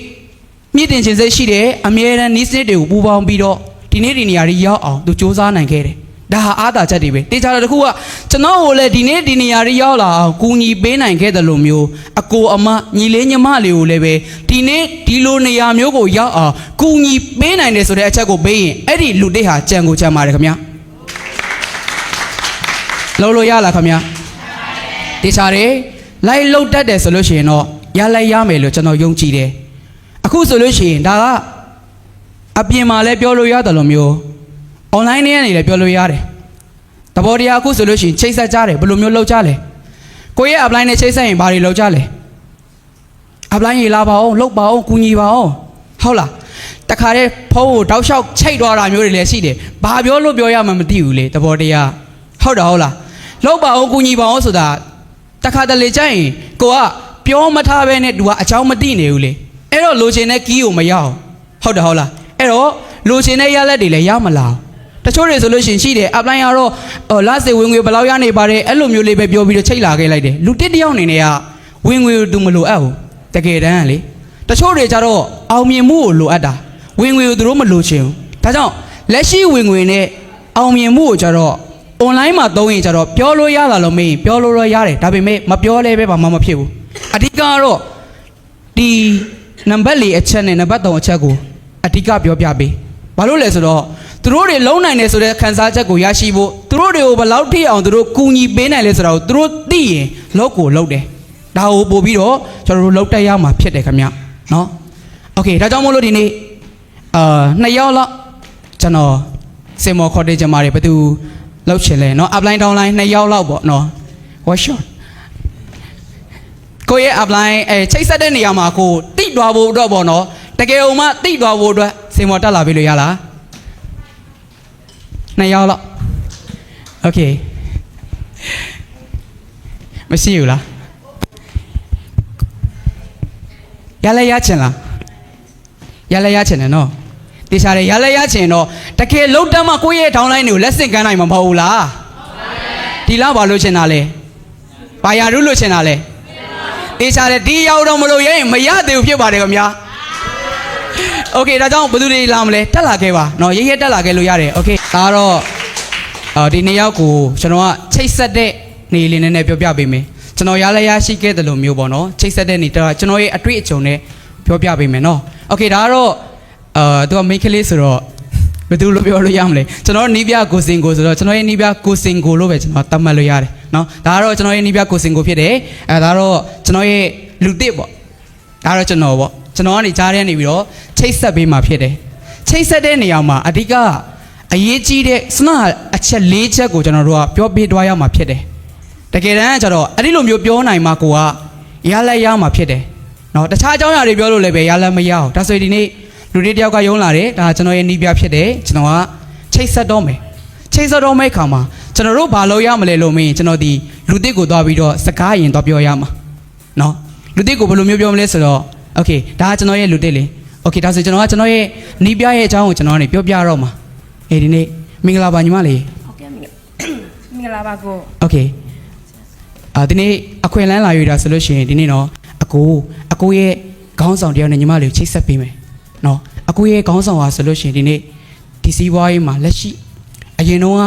မြင့်တင်ခြင်းစိတ်ရှိတယ်အမြဲတမ်းနီးစနစ်တွေကိုပူပေါင်းပြီးတော့ဒီနေ့ဒီနေရာတွေရောက်အောင်သူစူးစမ်းနိုင်ခဲ့တယ်ဒါဟာအားသာချက်တွေပဲတေချာတယ်တခုကကျွန်တော်ကိုလည်းဒီနေ့ဒီနေရာတွေရောက်လာအောင်ကူညီပေးနိုင်ခဲ့တယ်လို့မျိုးအကိုအမညီလေးညီမလေးကိုလည်းပဲဒီနေ့ဒီလိုနေရာမျိုးကိုရောက်အောင်ကူညီပေးနိုင်တယ်ဆိုတဲ့အချက်ကိုပေးရင်အဲ့ဒီလူတွေဟာကြံကိုကြံပါတယ်ခင်ဗျာလုံးလို့ရလားခင်ဗျာတေချာတယ်လိုက်လှုပ်တတ်တယ်ဆိုလို့ရှိရင်တော့ရလိုက်ရမယ်လို့ကျွန်တော်ယုံကြည်တယ်အခုဆိုလို့ရှိရင်ဒါကအပြင်မှာလည်းပြောလို့ရတယ်လို့မျိုး online နဲ့နေလည်းပြောလို့ရတယ်တဘောတရားအခုဆိုလို့ရှိရင်ချိတ်ဆက်ကြတယ်ဘယ်လိုမျိုးလုပ်ကြလဲကိုရဲ့ apply နဲ့ချိတ်ဆက်ရင်ဘာတွေလုပ်ကြလဲ apply ရေးလာပါအောင်လုပ်ပါအောင်ကူညီပါအောင်ဟုတ်လားတခါတည်းဖုန်းကိုတောက်လျှောက်ချိတ်သွားတာမျိုးတွေလည်းရှိတယ်ဘာပြောလို့ပြောရမှမသိဘူးလေတဘောတရားဟုတ်တယ်ဟုတ်လားလုပ်ပါအောင်ကူညီပါအောင်ဆိုတာတခါတလေကြရင်ကိုကပြောမထားဘဲနဲ့သူကအချောင်းမသိနေဘူးလေအဲ့တော့လိုချင်တဲ့ကီးကိုမရအောင်ဟုတ်တယ်ဟုတ်လားအဲ့တော့လိုချင်တဲ့ရလက်တွေလည်းရမလားတချို့တွေဆိုလို့ရှိရင်ရှိတယ် apply ရတော့လစေဝင်ငွေဘယ်လောက်ရနေပါတယ်အဲ့လိုမျိုးလေးပဲပြောပြီးတော့ချိတ်လာခဲ့လိုက်တယ်လူတစ်တယောက်အနေနဲ့ကဝင်ငွေသူမလိုအပ်ဘူးတကယ်တမ်းကလေတချို့တွေကြတော့အောင်မြင်မှုကိုလိုအပ်တာဝင်ငွေကိုသူတို့မလိုချင်ဘူးဒါကြောင့်လက်ရှိဝင်ငွေနဲ့အောင်မြင်မှုကိုကြတော့ online မှာသုံးရင်ကြတော့ပြောလို့ရတာလို့မေးရင်ပြောလို့ရရတယ်ဒါပေမဲ့မပြောလဲပဲဘာမှမဖြစ်ဘူးအဓိကတော့ဒီနံပါတ်၄အချက်နဲ့နံပါတ်3အချက်ကိုအဓိကပြောပြပေးဘာလို့လဲဆိုတော့သူတို့တွေလုံးနိုင်တယ်ဆိုတဲ့ခန်းစားချက်ကိုရရှိဖို့သူတို့တွေကိုဘယ်လောက်ထိအောင်သူတို့ကူညီပေးနိုင်လဲဆိုတာကိုသူတို့သိရင်လောက်ကိုလောက်တယ်ဒါကိုပို့ပြီးတော့ကျွန်တော်တို့လောက်တက်ရမှာဖြစ်တယ်ခင်ဗျနော်โอเคဒါကြောင့်မို့လို့ဒီနေ့2ယောက်လောက်ကျွန်တော်စင်မော်ခေါ်တဲ့ဂျမားတွေဘယ်သူလောက်ချင်လဲနော် upline downline 2ယောက်လောက်ပေါ့နော် what shot ကိုရဲ့ upline ချိတ်ဆက်တဲ့နေရာမှာကိုတိသွားဖို့အတွက်ပေါ့နော်တကယ်လို့မှတိသွားဖို့အတွက်စင်မော်တက်လာပြီလို့ရလား2ယောက်လောက်โอเคမရှိဘူးလား ရလဲရချင်လားရလဲရချင်တယ်နော်တေချာတယ်ရလဲရချင်တော့တကယ်လုံးတမ်းမှကိုယ့်ရဲ့ထောင်းလိုင်းတွေကိုလက်ဆင့်ကမ်းနိုင်မှာမဟုတ်ဘူးလားဒီလောက်ဘာလို့ချင်တာလဲဘာယာရုလို့ချင်တာလဲတေချာတယ်ဒီရောက်တော့မလို့ရင်မရသေးဘူးဖြစ်ပါတယ်ခင်ဗျာโอเคဒါကြောင့်ဘယ်သူတွေလာမလဲတက်လာခဲ့ပါနော်ရေးတက်လာခဲ့လို့ရတယ်โอเคဒါတော့ဒီနေ့ရောက်ကိုကျွန်တော်ကချိတ်ဆက်တဲ့နေလေးနည်းနည်းပြောပြပေးမယ်ကျွန်တော်ရလဲရရှိခဲ့တယ်လို့မျိုးပေါ့နော်ချိတ်ဆက်တဲ့နေတော့ကျွန်တော်ရဲ့အတွေ့အကြုံနဲ့ပြောပြပေးမယ်နော်โอเคဒါကတော့သူကမိန်းကလေးဆိုတော့ဘယ်သူလို့ပြောလို့ရမလဲကျွန်တော်နီးပြကိုစင်ကိုဆိုတော့ကျွန်တော်ရဲ့နီးပြကိုစင်ကိုလို့ပဲကျွန်တော်သတ်မှတ်လို့ရတယ်နော်ဒါကတော့ကျွန်တော်ရဲ့နီးပြကိုစင်ကိုဖြစ်တယ်ဒါတော့ကျွန်တော်ရဲ့လူတစ်ပေါ့ဒါတော့ကျွန်တော်ပေါ့ကျွန်တော်ကနေကြားထဲနေပြီးတော့ချိတ်ဆက်ပေးမှဖြစ်တယ်ချိတ်ဆက်တဲ့နေရာမှာအဓိကအရေးကြီးတဲ့စနအချက်၄ချက်ကိုကျွန်တော်တို့ကပြောပြသွားရမှာဖြစ်တယ်တကယ်တမ်းကျတော့အဲ့ဒီလိုမျိုးပြောနိုင်မှကိုကရလက်ရမှာဖြစ်တယ်နော်တခြားအကြောင်းအရာတွေပြောလို့လည်းပဲရလက်မရအောင်ဒါဆိုရင်ဒီနေ့လူတွေတယောက်ကယုံလာတယ်ဒါကျွန်တော်ရဲ့နီးပြဖြစ်တယ်ကျွန်တော်ကချိတ်ဆက်တော့မယ်ချိတ်ဆက်တော့မယ့်ခါမှာကျွန်တော်တို့ဘာလုပ်ရမလဲလို့မင်းကျွန်တော်ဒီလူတစ်ကိုသွားပြီးတော့စကားရင်တော့ပြောရမှာနော်လူတစ်ကိုဘယ်လိုမျိုးပြောမလဲဆိုတော့โอเคဒါကကျွန်တော်ရဲ့လူတစ်လေโอเคဒါဆိုကျွန်တော်ကကျွန်တော်ရဲ့နီးပြရဲ့အကြောင်းကိုကျွန်တော်ကနေပြောပြတော့မှာဒီနေ့မင်္ဂလာပါညီမလေးဟုတ်ကဲ့မင်္ဂလာပါကိုโอเคဒီနေ့အခွင့်အလမ်းလာရတာဆိုလို့ရှိရင်ဒီနေ့တော့အကိုရဲ့ခေါင်းဆောင်တယောက်နဲ့ညီမလေးကိုချိတ်ဆက်ပေးမယ်နော်အကိုရဲ့ခေါင်းဆောင်ဟာဆိုလို့ရှိရင်ဒီနေ့ဒီစီးပွားရေးမှာလက်ရှိအရင်တော့က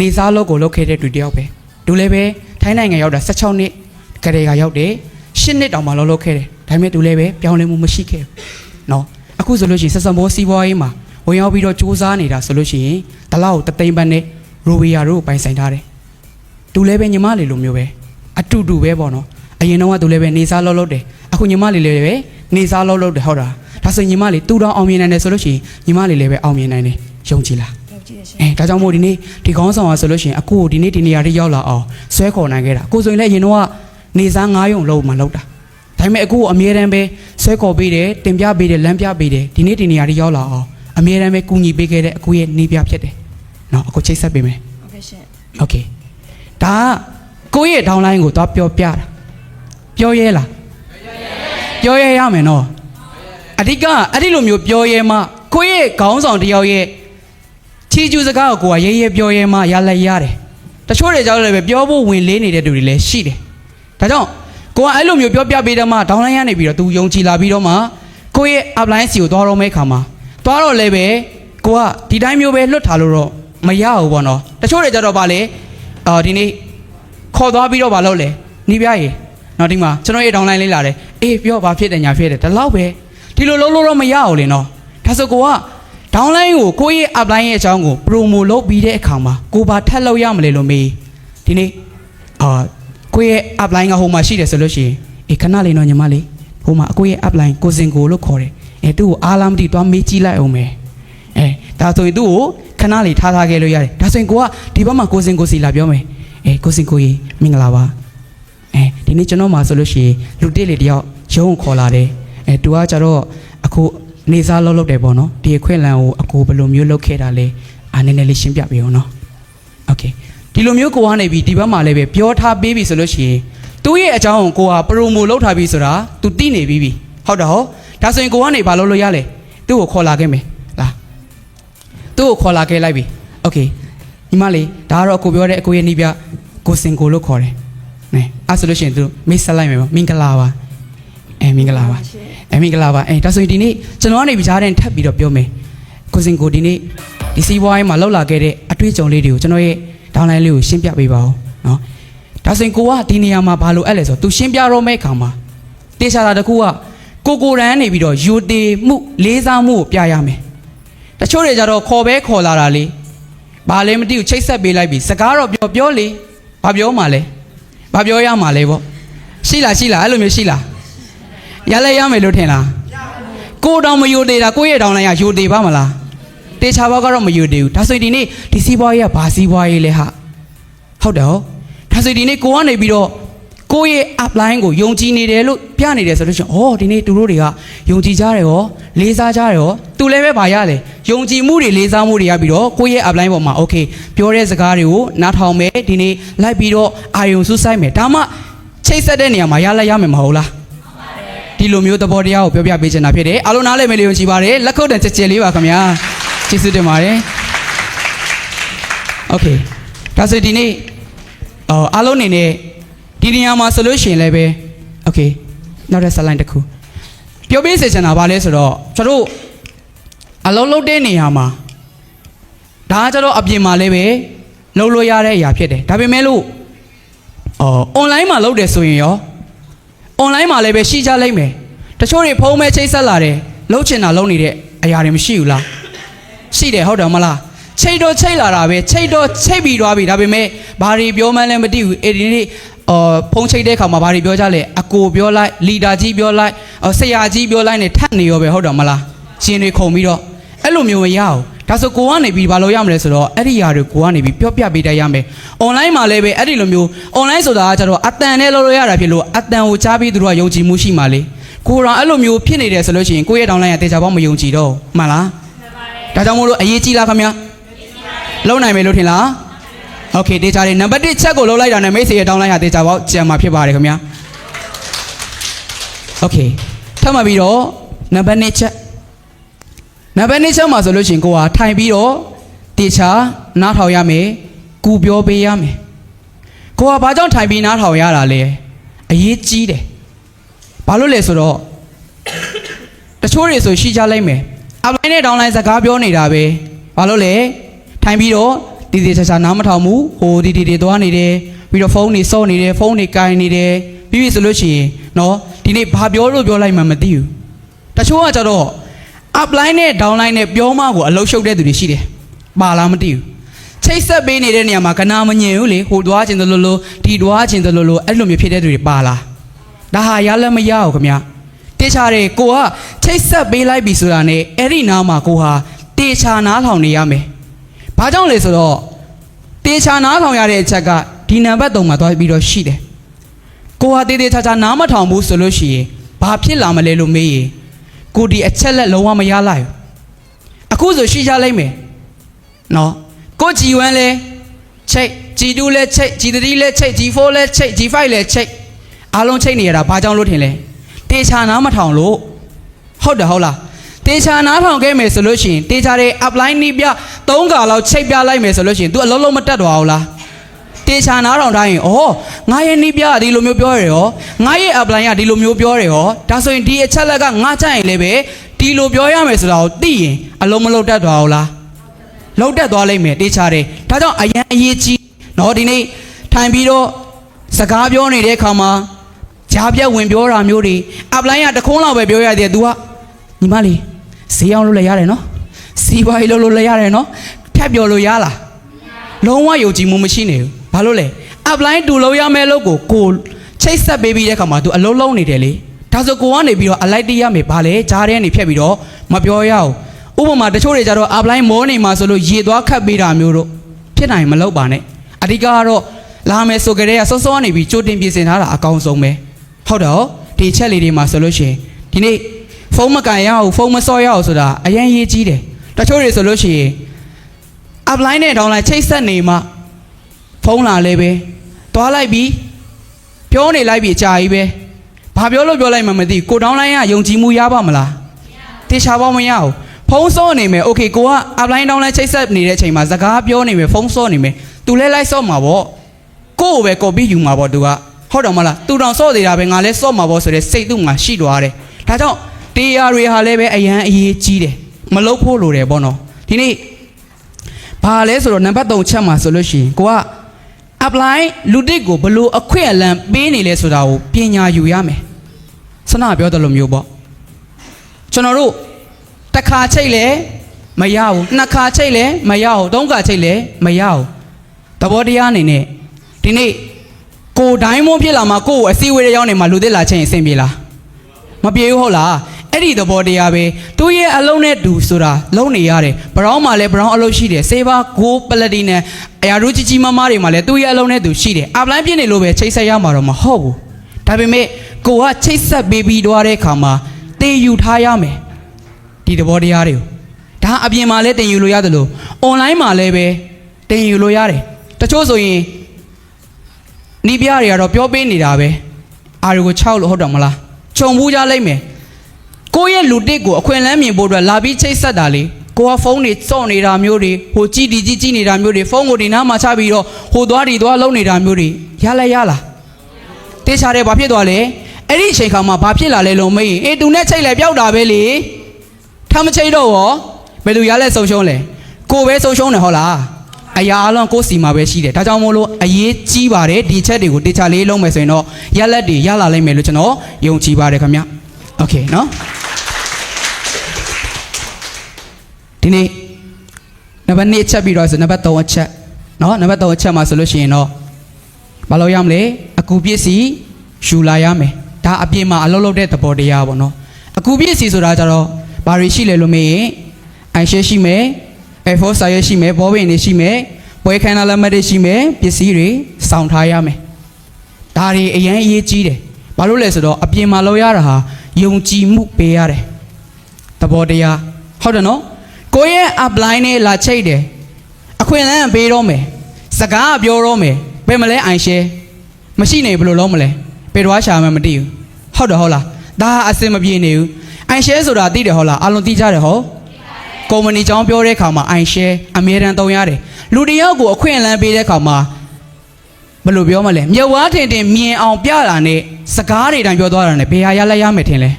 နေစားလောက်ကိုလောက်ခဲ့တဲ့သူတယောက်ပဲသူလည်းပဲထိုင်းနိုင်ငံရောက်တာ16နှစ်ကလေးကရောက်တယ်10နှစ်တောင်မှလောက်ခဲ့တယ်ဒါပေမဲ့သူလည်းပဲပြောင်းလဲမှုမရှိခဲ့ဘူးနော်အခုဆိုလို့ရှိရင်ဆက်စံဘောစီးပွားရေးမှာဝင်ရောက်ပြီးတော့စူးစမ်းနေတာဆိုလို့ရှိရင်တလောက်တသိန်းပန်းနဲ့ရိုဘီယာတို့ပိုင်ဆိုင်ထားတယ်သူလည်းပဲညီမလေးလိုမျိုးပဲအတူတူပဲပေါ့နော်အရင်တော့ကသူလည်းပဲနေစားလောက်တယ်အခုညီမလေးလည်းပဲနေစားလောက်တယ်ဟုတ်တာဒါဆိုညီမလေးတူတောင်အောင်မြင်နိုင်တယ်ဆိုလို့ရှိရင်ညီမလေးလည်းပဲအောင်မြင်နိုင်တယ်ယုံကြည်လားယုံကြည်တယ်ရှင်ဒါကြောင့်မို့ဒီနေ့ဒီခေါင်းဆောင်ကဆိုလို့ရှိရင်အခုဒီနေ့ဒီနေရာထိရောက်လာအောင်ဆွဲခေါ်နိုင်ခဲ့တာကိုဆိုရင်လည်းအရင်တော့ကနေစား9ယုံလောက်မှလောက်တာဒါပေမဲ့အခုအမြဲတမ်းပဲဆွဲခေါ်ပေးတယ်တင်ပြပေးတယ်လမ်းပြပေးတယ်ဒီနေ့ဒီနေရာထိရောက်လာအောင်အမြဲတမ်းပဲကူညီပေးခဲ့တဲ့အခုရဲ့နေပြဖြစ်တယ်နော်အခုချိတ်ဆက်ပေးမယ်ဟုတ်ကဲ့ရှင်โอเคဒါကိုရဲ့ဒေါင်းလိုင်းကိုသွားပြောပြတာပြောရဲလားပြောရဲရမယ်နော်အဓိကအဲ့ဒီလိုမျိုးပြောရဲမှကိုရဲ့ခေါင်းဆောင်တယောက်ရဲ့ချီကျူးစကားကိုကိုကရဲရဲပြောရဲမှရလိုက်ရတယ်တချို့တွေကြောင့်လည်းပဲပြောဖို့ဝင်လေးနေတဲ့သူတွေလည်းရှိတယ်ဒါကြောင့်ကိုကအဲ့လိုမျိုးပြောပြပေးတော့မှဒေါင်းလိုင်းရနေပြီးတော့သူယုံကြည်လာပြီးတော့မှကိုရဲ့ upline စီကိုသွားတော့မယ့်ခါမှာသွားတော့လည်းပဲကိုကဒီတိုင်းမျိုးပဲလွတ်ထားလို့တော့မရဘူးပေါ့နော်တချို့တွေကြတော့ဗာလေဒီနေ့ခေါ်သွားပြီးတော့ဗာလို့လေနီးပြရေနော်ဒီမှာကျွန်တော်ရဲ့ဒေါင်းလိုင်းလေးလာတယ်အေးပြောဘာဖြစ်တယ်ညာဖြစ်တယ်ဒီလောက်ပဲဒီလိုလုံးလို့တော့မရအောင်လေနော်ဒါဆိုကိုကဒေါင်းလိုင်းကိုကိုရဲ့ upline ရဲ့အကြောင်းကို promo လုပ်ပြီးတဲ့အခါမှာကိုဘာထပ်လုပ်ရမလဲလို့မေးဒီနေ့ကိုရဲ့ upline ကဟိုမှာရှိတယ်ဆိုလို့ရှိရင်အေးခဏလေးနော်ညီမလေးဟိုမှာအကိုရဲ့ upline ကိုစင်ကိုလို့ခေါ်တယ်သူ့ကိုအားလားမသိသွားမေးကြည့်လိုက်အောင်မယ်ဒါဆိုရင်သူ့ကိုခဏလေးထားခဲ့လို့ရတယ်ဒါဆိုရင်ကိုကဒီဘက်မှာကိုစင်ကိုစီလာပြောမယ်ကိုစင်ကိုကြီးမင်္ဂလာပါဒီနေ့ကျွန်တော်မှာဆိုလို့ရှိရင်လူတစ်လေတယောက်ရုံးခေါ်လာတယ်သူကကြတော့အခုနေစားလောက်တယ်ပေါ့နော်ဒီအခွင့်အလမ်းကိုအကိုဘယ်လိုမျိုးလုပ်ခဲ့တာလဲနည်းနည်းလေးရှင်းပြပေးအောင်နော်โอเคဒီလိုမျိုးကိုကနေပြီးဒီဘက်မှာလည်းပဲပြောထားပေးပြီဆိုလို့ရှိရင်သူ့ရဲ့အကြောင်းကိုကပရိုမိုလုပ်ထားပြီးဆိုတာ तू သိနေပြီဟုတ်တာဟုတ်ဒါဆိုရင်ကိုကနေဘာလုပ်လို့ရလဲသူ့ကိုခေါ်လာခဲ့မယ်လားသူ့ကိုခေါ်လာခဲ့လိုက်ပြီโอเคညီမလေးဒါကတော့အကိုပြောတဲ့အကိုရဲ့နှီးပြကိုစင်ကိုလို့ခေါ်တယ်အဲ့ဆိုလို့ရှိရင်သူမိတ်ဆက်လိုက်မယ်ပေါ့မင်္ဂလာပါမင်္ဂလာပါမင်္ဂလာပါဒါဆိုရင်ဒီနေ့ကျွန်တော်ကနေပြချားတဲ့ထပ်ပြီးတော့ပြောမယ်ကိုစင်ကိုဒီနေ့ဒီစီးပွားရေးမှာလောက်လာခဲ့တဲ့အတွေ့အကြုံလေးတွေကိုကျွန်တော်ရဲ့ဒေါင်းလိုင်းလေးကိုရှင်းပြပေးပါဦးနော်ဒါဆိုရင်ကိုကဒီနေရာမှာဘာလို့အဲ့လဲဆိုတော့သူရှင်းပြတော့မယ့်အခါမှာတေချာတာတခုကကိုရန်နေပြီးတော့ယူတေမှုလေးစားမှုကိုပြရမယ်တချို့တွေကြတော့ခေါ်ပဲခေါ်လာတာလေဘာလဲမသိဘူးချိတ်ဆက်ပေးလိုက်ပြီစကားတော့ပြောလေဘာပြောမှလဲဘာပြောရမှာလဲပေါ့ရှိလားအဲ့လိုမျိုးရှိလားရလဲရမယ်လို့ထင်လားကိုတောင်မယူသေးတာကိုရဲ့တောင်လိုက်ရယူသေးပါမလားတေချာဘောကတော့မယူသေးဘူးဒါဆိုရင်ဒီနေ့ဒီစီးပွားရေးကဘာစီးပွားရေးလဲဟာဟုတ်တယ်ဟုတ်ဒါဆိုဒီနေ့ကိုကနေပြီးတော့ကိုရဲ့ upline ကိုယုံကြည်နေတယ်လို့ပြနေတယ်ဆိုလို့ရှိရင်ဒီနေ့သူတို့တွေကယုံကြည်ကြတယ်ရောလေးစားကြတယ်ရောသူလည်းပဲဗာရလေယုံကြည်မှုတွေလေးစားမှုတွေရပြီးတော့ကိုရဲ့ upline ပေါ်မှာ okay ပြောတဲ့စကားတွေကိုနားထောင်မယ်ဒီနေ့လိုက်ပြီးတော့အာယုံစူးစိုက်မယ်ဒါမှချိတ်ဆက်တဲ့နေရာမှာရလိုက်ရမယ်မဟုတ်လား ဒီလိုမျိုးသဘောတရားကိုပြောပြပေးချင်တာဖြစ်တယ်အားလုံးနားလည်မယ်လို့ယုံကြည်ပါတယ်လက်ခုပ်တန်ကြဲလေးပါခင်ဗျာကျေးဇူးတင်ပါတယ်โอเคဒါဆိုဒီနေ့အားလုံးအနေနဲ့ဒီနေရာမှာဆိုလို့ရှိရင်လည်းပဲโอเคနောက်တဲ့ဆက်လိုင်းတစ်ခုပြောပြစေချင်တာဘာလဲဆိုတော့ကျွန်တော်တို့အလုံးလုံးတဲ့နေရာမှာဒါကကျတော့အပြင်မှာလည်းပဲလုံးလို့ရတဲ့အရာဖြစ်တယ်ဒါပေမဲ့လို့online မှာလုပ်တယ်ဆိုရင်ရော online မှာလည်းပဲရှိကြလိမ့်မယ်တချို့တွေဖုန်းမဲ့ချိတ်ဆက်လာတယ်လုံးချင်တာလုံးနေတဲ့အရာတွေမရှိဘူးလားရှိတယ်ဟုတ်တယ်မလားချိတ်တော့ချိတ်လာတာပဲချိတ်တော့ချိတ်ပြီးသွားပြီဒါပေမဲ့ဘာတွေပြောမှန်းလည်းမသိဘူးအဲ့ဒီနေ့ဖုန်းချိတ်တဲ့ခါမှာဘာတွေပြောကြလဲအကိုပြောလိုက်လီဒါကြီးပြောလိုက်ဆရာကြီးပြောလိုက်နဲ့ထပ်နေရောပဲဟုတ်တယ်မလားရှင်တွေခုံပြီးတော့အဲ့လိုမျိုးမရအောင်ဒါဆိုကိုကနေပြီးဘာလို့ရမလဲဆိုတော့အဲ့ဒီຢာတွေကိုကနေပြီးပြောပြပေးတတ်ရမယ် online မှာလည်းပဲအဲ့ဒီလိုမျိုး online ဆိုတာကကျတော့အတန်နဲ့လုပ်လို့ရတာဖြစ်လို့အတန်ကိုကြားပြီးသူတို့ကယုံကြည်မှုရှိမှလေကိုရောအဲ့လိုမျိုးဖြစ်နေတယ်ဆိုလို့ရှိရင်ကိုရဲ့ downline ကတေချာပေါင်းမယုံကြည်တော့မှန်လားဒါကြောင့်မို့လို့အရေးကြီးလားခင်ဗျာလုံးနိုင်မယ်လို့ထင်လားโอเคတေချာတယ်နံပါတ်1ချက်ကိုလုံးလိုက်တာနဲ့မိတ်ဆွေရဲ့ downline ကတေချာပေါင်းကြံမှာဖြစ်ပါတယ်ခင်ဗျာโอเคထပ်မှပြီးတော့နံပါတ်2ချက်နံပါတ်2ချက်မှာဆိုလို့ရှိရင်ကိုကထိုင်ပြီးတော့တေချာနားထောင်ရမယ်ကူပြောပေးရမယ်ကိုကဘာကြောင့်ထိုင်ပြီးနားထောင်ရတာလဲအရေးကြီးတယ်ဘာလို့လဲဆိုတော့တချို့တွေဆိုရှိကြလိုက်မယ်အပလိုင်းနဲ့ဒေါင်းလိုင်းစကားပြောနေတာပဲဘာလို့လဲထိုင်ပြီးတော့တည်တည်ချာချာနားမထောင်ဘူးဟိုဒီတွေသွားနေတယ်ပြီးတော့ဖုန်းတွေစော့နေတယ်ဖုန်းတွေကင်နေတယ်ပြီးပြီဆိုလို့ရှိရင်နော်ဒီနေ့ဘာပြောလို့ပြောလိုက်မှမသိဘူးတချို့ကကြတော့upline နဲ့ downline နဲ့ပြောမှကိုအလုံးရှုပ်တဲ့သူတွေရှိတယ်ပါလားမသိဘူးချိတ်ဆက်ပေးနေတဲ့နေရာမှာကနာမငြင်ဘူးလေဟိုတွားခြင်းတလို့လို့ဒီတွားခြင်းတလို့လို့အဲ့လိုမျိုးဖြစ်တဲ့သူတွေပါလားဒါဟာရလည်းမရဘူးခင်ဗျာတေချာတယ်ကိုကချိတ်ဆက်ပေးလိုက်ပြီဆိုတာနဲ့အဲ့ဒီနားမှာကိုဟာတေချာနားထောင်နေရမယ်ဘာကြောင့်လဲဆိုတော့တေချာနားထောင်ရတဲ့အချက်ကဒီနံပါတ်3မှာသွားပြီးတော့ရှိတယ်ကိုဟာတေတေချာချာနားမထောင်ဘူးဆိုလို့ရှိရင်ဘာဖြစ်လာမလဲလို့မေးရင်ကိုဒီအချက်လက်လုံးဝမရလိုက်ဘူးအခုဆိုရှိကြလိုက်မယ်နော်ကိုG1လဲချိတ် G2လဲချိတ် G3လဲချိတ် G4လဲချိတ် G5 လဲချိတ်အားလုံးချိတ်နေရတာဘာကြောင့်လို့ထင်လဲတေချာနားမထောင်လို့ဟုတ်တယ်ဟုတ်လားတေချာနားထောင်ခဲ့မယ်ဆိုလို့ရှိရင်တေချာတဲ့ upline နီးပြ3ခါလောက်ချိတ်ပြလိုက်မယ်ဆိုလို့ရှိရင် तू အလုံးလုံးမတက်သွားဘူးလားတေချာနားထောင်တိုင်းဩငါရဲ့နီးပြဒီလိုမျိုးပြောရရောငါရဲ့ upline ကဒီလိုမျိုးပြောရရောဒါဆိုရင်ဒီအချက်လက်ကငါကြိုက်ရင်လည်းပဲဒီလိုပြောရမယ်ဆိုတာကိုသိရင်အလုံးမလုံးတက်သွားဘူးလားလုံးတက်သွားလိမ့်မယ်တေချာတယ်ဒါကြောင့်အရန်အရေးကြီးနော်ဒီနေ့ထိုင်ပြီးတော့စကားပြောနေတဲ့အခါမှာကြားပြတ်ဝင်ပြောတာမျိုးတွေ upline ကတခုံးလောက်ပဲပြောရသေးတယ် तू ကညီမလေးဈေးအောင်လို့လည်းရတယ်နော်စီးပွားရေးလုပ်လို့လည်းရတယ်နော်ထပ်ပြောလို့ရလားလုံးဝယုံကြည်မှုမရှိနေဘူးဘာလို့လဲ upline တူလို့ရမယ်လို့ကိုချိတ်ဆက်ပေးပြီးတဲ့ခါမှာ तू အလုံးလုံးနေတယ်လေဒါဆိုကိုကနေပြီးတော့အလိုက်တရမယ်ဘာလဲဂျားတဲ့ကနေဖြတ်ပြီးတော့မပြောရအောင်ဥပမာတချို့တွေကြတော့ upline မောနေမှာဆိုလို့ရေသွားခတ်ပေးတာမျိုးတို့ဖြစ်နိုင်မလုပ်ပါနဲ့အဓိကကတော့လာမယ်ဆိုကြတဲ့ကစောစောနေပြီးကြိုတင်ပြင်ဆင်ထားတာအကောင်းဆုံးပဲဟုတ်တော့ဒီချက်လေးတွေမှာဆိုလို့ရှိရင်ဒီနေ့ဖုန်းမကန်ရအောင်ဖုန်းမစော့ရအောင်ဆိုတာအရင်ရေးကြီးတယ်တချို့တွေဆိုလို့ရှိရင် upline နဲ့ downline ချိတ်ဆက်နေမှာဖုန်းလာလဲပဲသွားလိုက်ပြီးပြောနေလိုက်ပြီးအကြာကြီးပဲဘာပြောလို့ပြောလိုက်မှမသိကို downline ကယုံကြည်မှုရပါမလားတေချာပေါင်းမရဘူးဖုန်းစော့နေမယ်โอเคကိုက upline downline ချိတ်ဆက်နေတဲ့အချိန်မှာစကားပြောနေမယ်ဖုန်းစော့နေမယ်သူလဲလိုက်စော့မှာပေါ့ကိုကိုပဲ copy ယူမှာပေါ့သူကဟုတ်တယ်မလားသူတောင်စော့နေတာပဲငါလဲစော့မှာပေါ့ဆိုတဲ့စိတ်သူ့မှာရှိသွားတယ်ဒါကြောင့်တရားတွေဟာလည်းပဲအရန်အရေးကြီးတယ်မလုပ်ဖို့လိုတယ်ပေါ့နော်ဒီနေ့ဘာလဲဆိုတော့နံပါတ်3ချက်မှာဆိုလို့ရှိရင်ကိုက apply လူတစ်ကိုဘလို့အခွင့်အလမ်းပေးနေလဲဆိုတာကိုပညာယူရမယ်ဆနာပြောတယ်လို့မျိုးပေါ့ကျွန်တော်တို့တစ်ခါချိတ်လဲမရဘူးနှစ်ခါချိတ်လဲမရဘူးသုံးခါချိတ်လဲမရဘူးသဘောတရားအနေနဲ့ဒီနေ့ကိုတိုင်းမုန်းဖြစ်လာမှာကိုကိုအစည်းအဝေးတွေရောက်နေမှာလူသစ်လာချင်းအဆင်ပြေလားမပြေဘူးဟုတ်လားအဲ့ဒီသဘောတရားပဲသူ့ရဲ့အလုံးနဲ့တူဆိုတာလုံးနေရတယ်ဘရောင်းမှာလည်းဘရောင်းအလုံးရှိတယ်ဆေးပါဂိုးပလက်တီနဲ့အရာတို့ကြီးကြီးမားမားတွေမှာလည်းသူ့ရဲ့အလုံးနဲ့တူရှိတယ်အပလိုင်းပြည့်နေလို့ပဲချိတ်ဆက်ရမှာတော့မဟုတ်ဘူးဒါပေမဲ့ကိုကချိတ်ဆက်ပေးပြီးသွားတဲ့အခါမှာတင်ယူထားရမယ်ဒီသဘောတရားတွေကိုဒါအပြင်မှာလည်းတင်ယူလို့ရတယ်လို့ online မှာလည်းပဲတင်ယူလို့ရတယ်တချို့ဆိုရင်နီးပြားတွေကတော့ပြောပေးနေတာပဲအားတွေကို6လို့ဟုတ်တယ်မလား ခြုံဘူးကြလိုက်မယ်ကိုယ့်ရဲ့လူတစ်ကိုအခွင့်အလမ်းမြင်ဖို့အတွက်လာပြီးချိတ်ဆက်တာလေကိုကဖုန်းတွေစော့နေတာမျိုးတွေဟိုကြည့်နေတာမျိုးတွေဖုန်းကိုဒီနားမှာချပြီးတော့ဟိုသွားလုံးနေတာမျိုးတွေရလားတေချာတယ်ဘာဖြစ်သွားလဲအဲ့ဒီအချိန်ခါမှာဘာဖြစ်လာလဲလို့မေးရင်အေးသူနဲ့ချိတ်လဲပျောက်တာပဲလေထမချိတ်တော့ရောဘယ်လိုရလဲဆုံးရှုံးလဲကိုပဲဆုံးရှုံးတယ်ဟုတ်လားအရာအလုံးကိုစီမှာပဲရှိတယ်ဒါကြောင့်မို့လို့အရေးကြီးပါတယ်ဒီချက်တွေကိုတေချာလေးလုံးမယ်ဆိုရင်တော့ရလက်တွေရလာလိမ့်မယ်လို့ကျွန်တော်ယုံကြည်ပါတယ်ခင်ဗျโอเคเนาะဒီနေ့နံပါတ်1ချက်ပြီးတော့ဆိုနံပါတ်3အချက်เนาะနံပါတ်3အချက်မှာဆိုလို့ရှိရင်တော့မလုပ်ရမလဲအကူပြည့်စီယူလာရမယ်ဒါအပြင်မှာအလုပ်လုပ်တဲ့သဘောတရားပေါ့နော်အကူပြည့်စီဆိုတာကြတော့ဘာတွေရှိလဲလို့မေးရင်အိုင်ရှဲရှိမယ်F4 စာရွက်ရှိမယ်ဘောပင်တွေရှိမယ်ပွဲခန်းလာလက်မှတ်တွေရှိမယ်ပစ္စည်းတွေစောင့်ထားရမယ်ဒါတွေအရင်အရေးကြီးတယ်ဘာလို့လဲဆိုတော့အပြင်မှာလုပ်ရတာဟာယုံကြည်မှုပေးရတယ်သဘောတရားဟုတ်တယ်နော်ကိုယ့်ရဲ့ apply နဲ့လာချိတ်တယ်အခွင့်အလမ်းပေးတော့မယ်စကားပြောတော့မယ်ဘယ်မလဲအိုင်ရှဲမရှိနေဘယ်လိုလုပ်မလဲပေတော်ရှာမှမသိဘူးဟုတ်တယ်ဟုတ်လားဒါအစင်မပြေနေဘူးအိုင်ရှဲဆိုတာသိတယ်ဟုတ်လားအလုံးသိကြတယ်ဟုတ်ကုမ္ပဏီကြောင်းပြောတဲ့အခါမှာ iShare အမြဲတမ်းသုံးရတယ်လူတစ်ယောက်ကိုအခွင့်အလမ်းပေးတဲ့အခါမှာဘယ်လိုပြောမလဲမြဝါထင်မြင်အောင်ပြတာနဲ့စကားတွေတိုင်းပြောသွားတာနဲ့ဘယ်ဟာရလဲရမယ်ထင်လ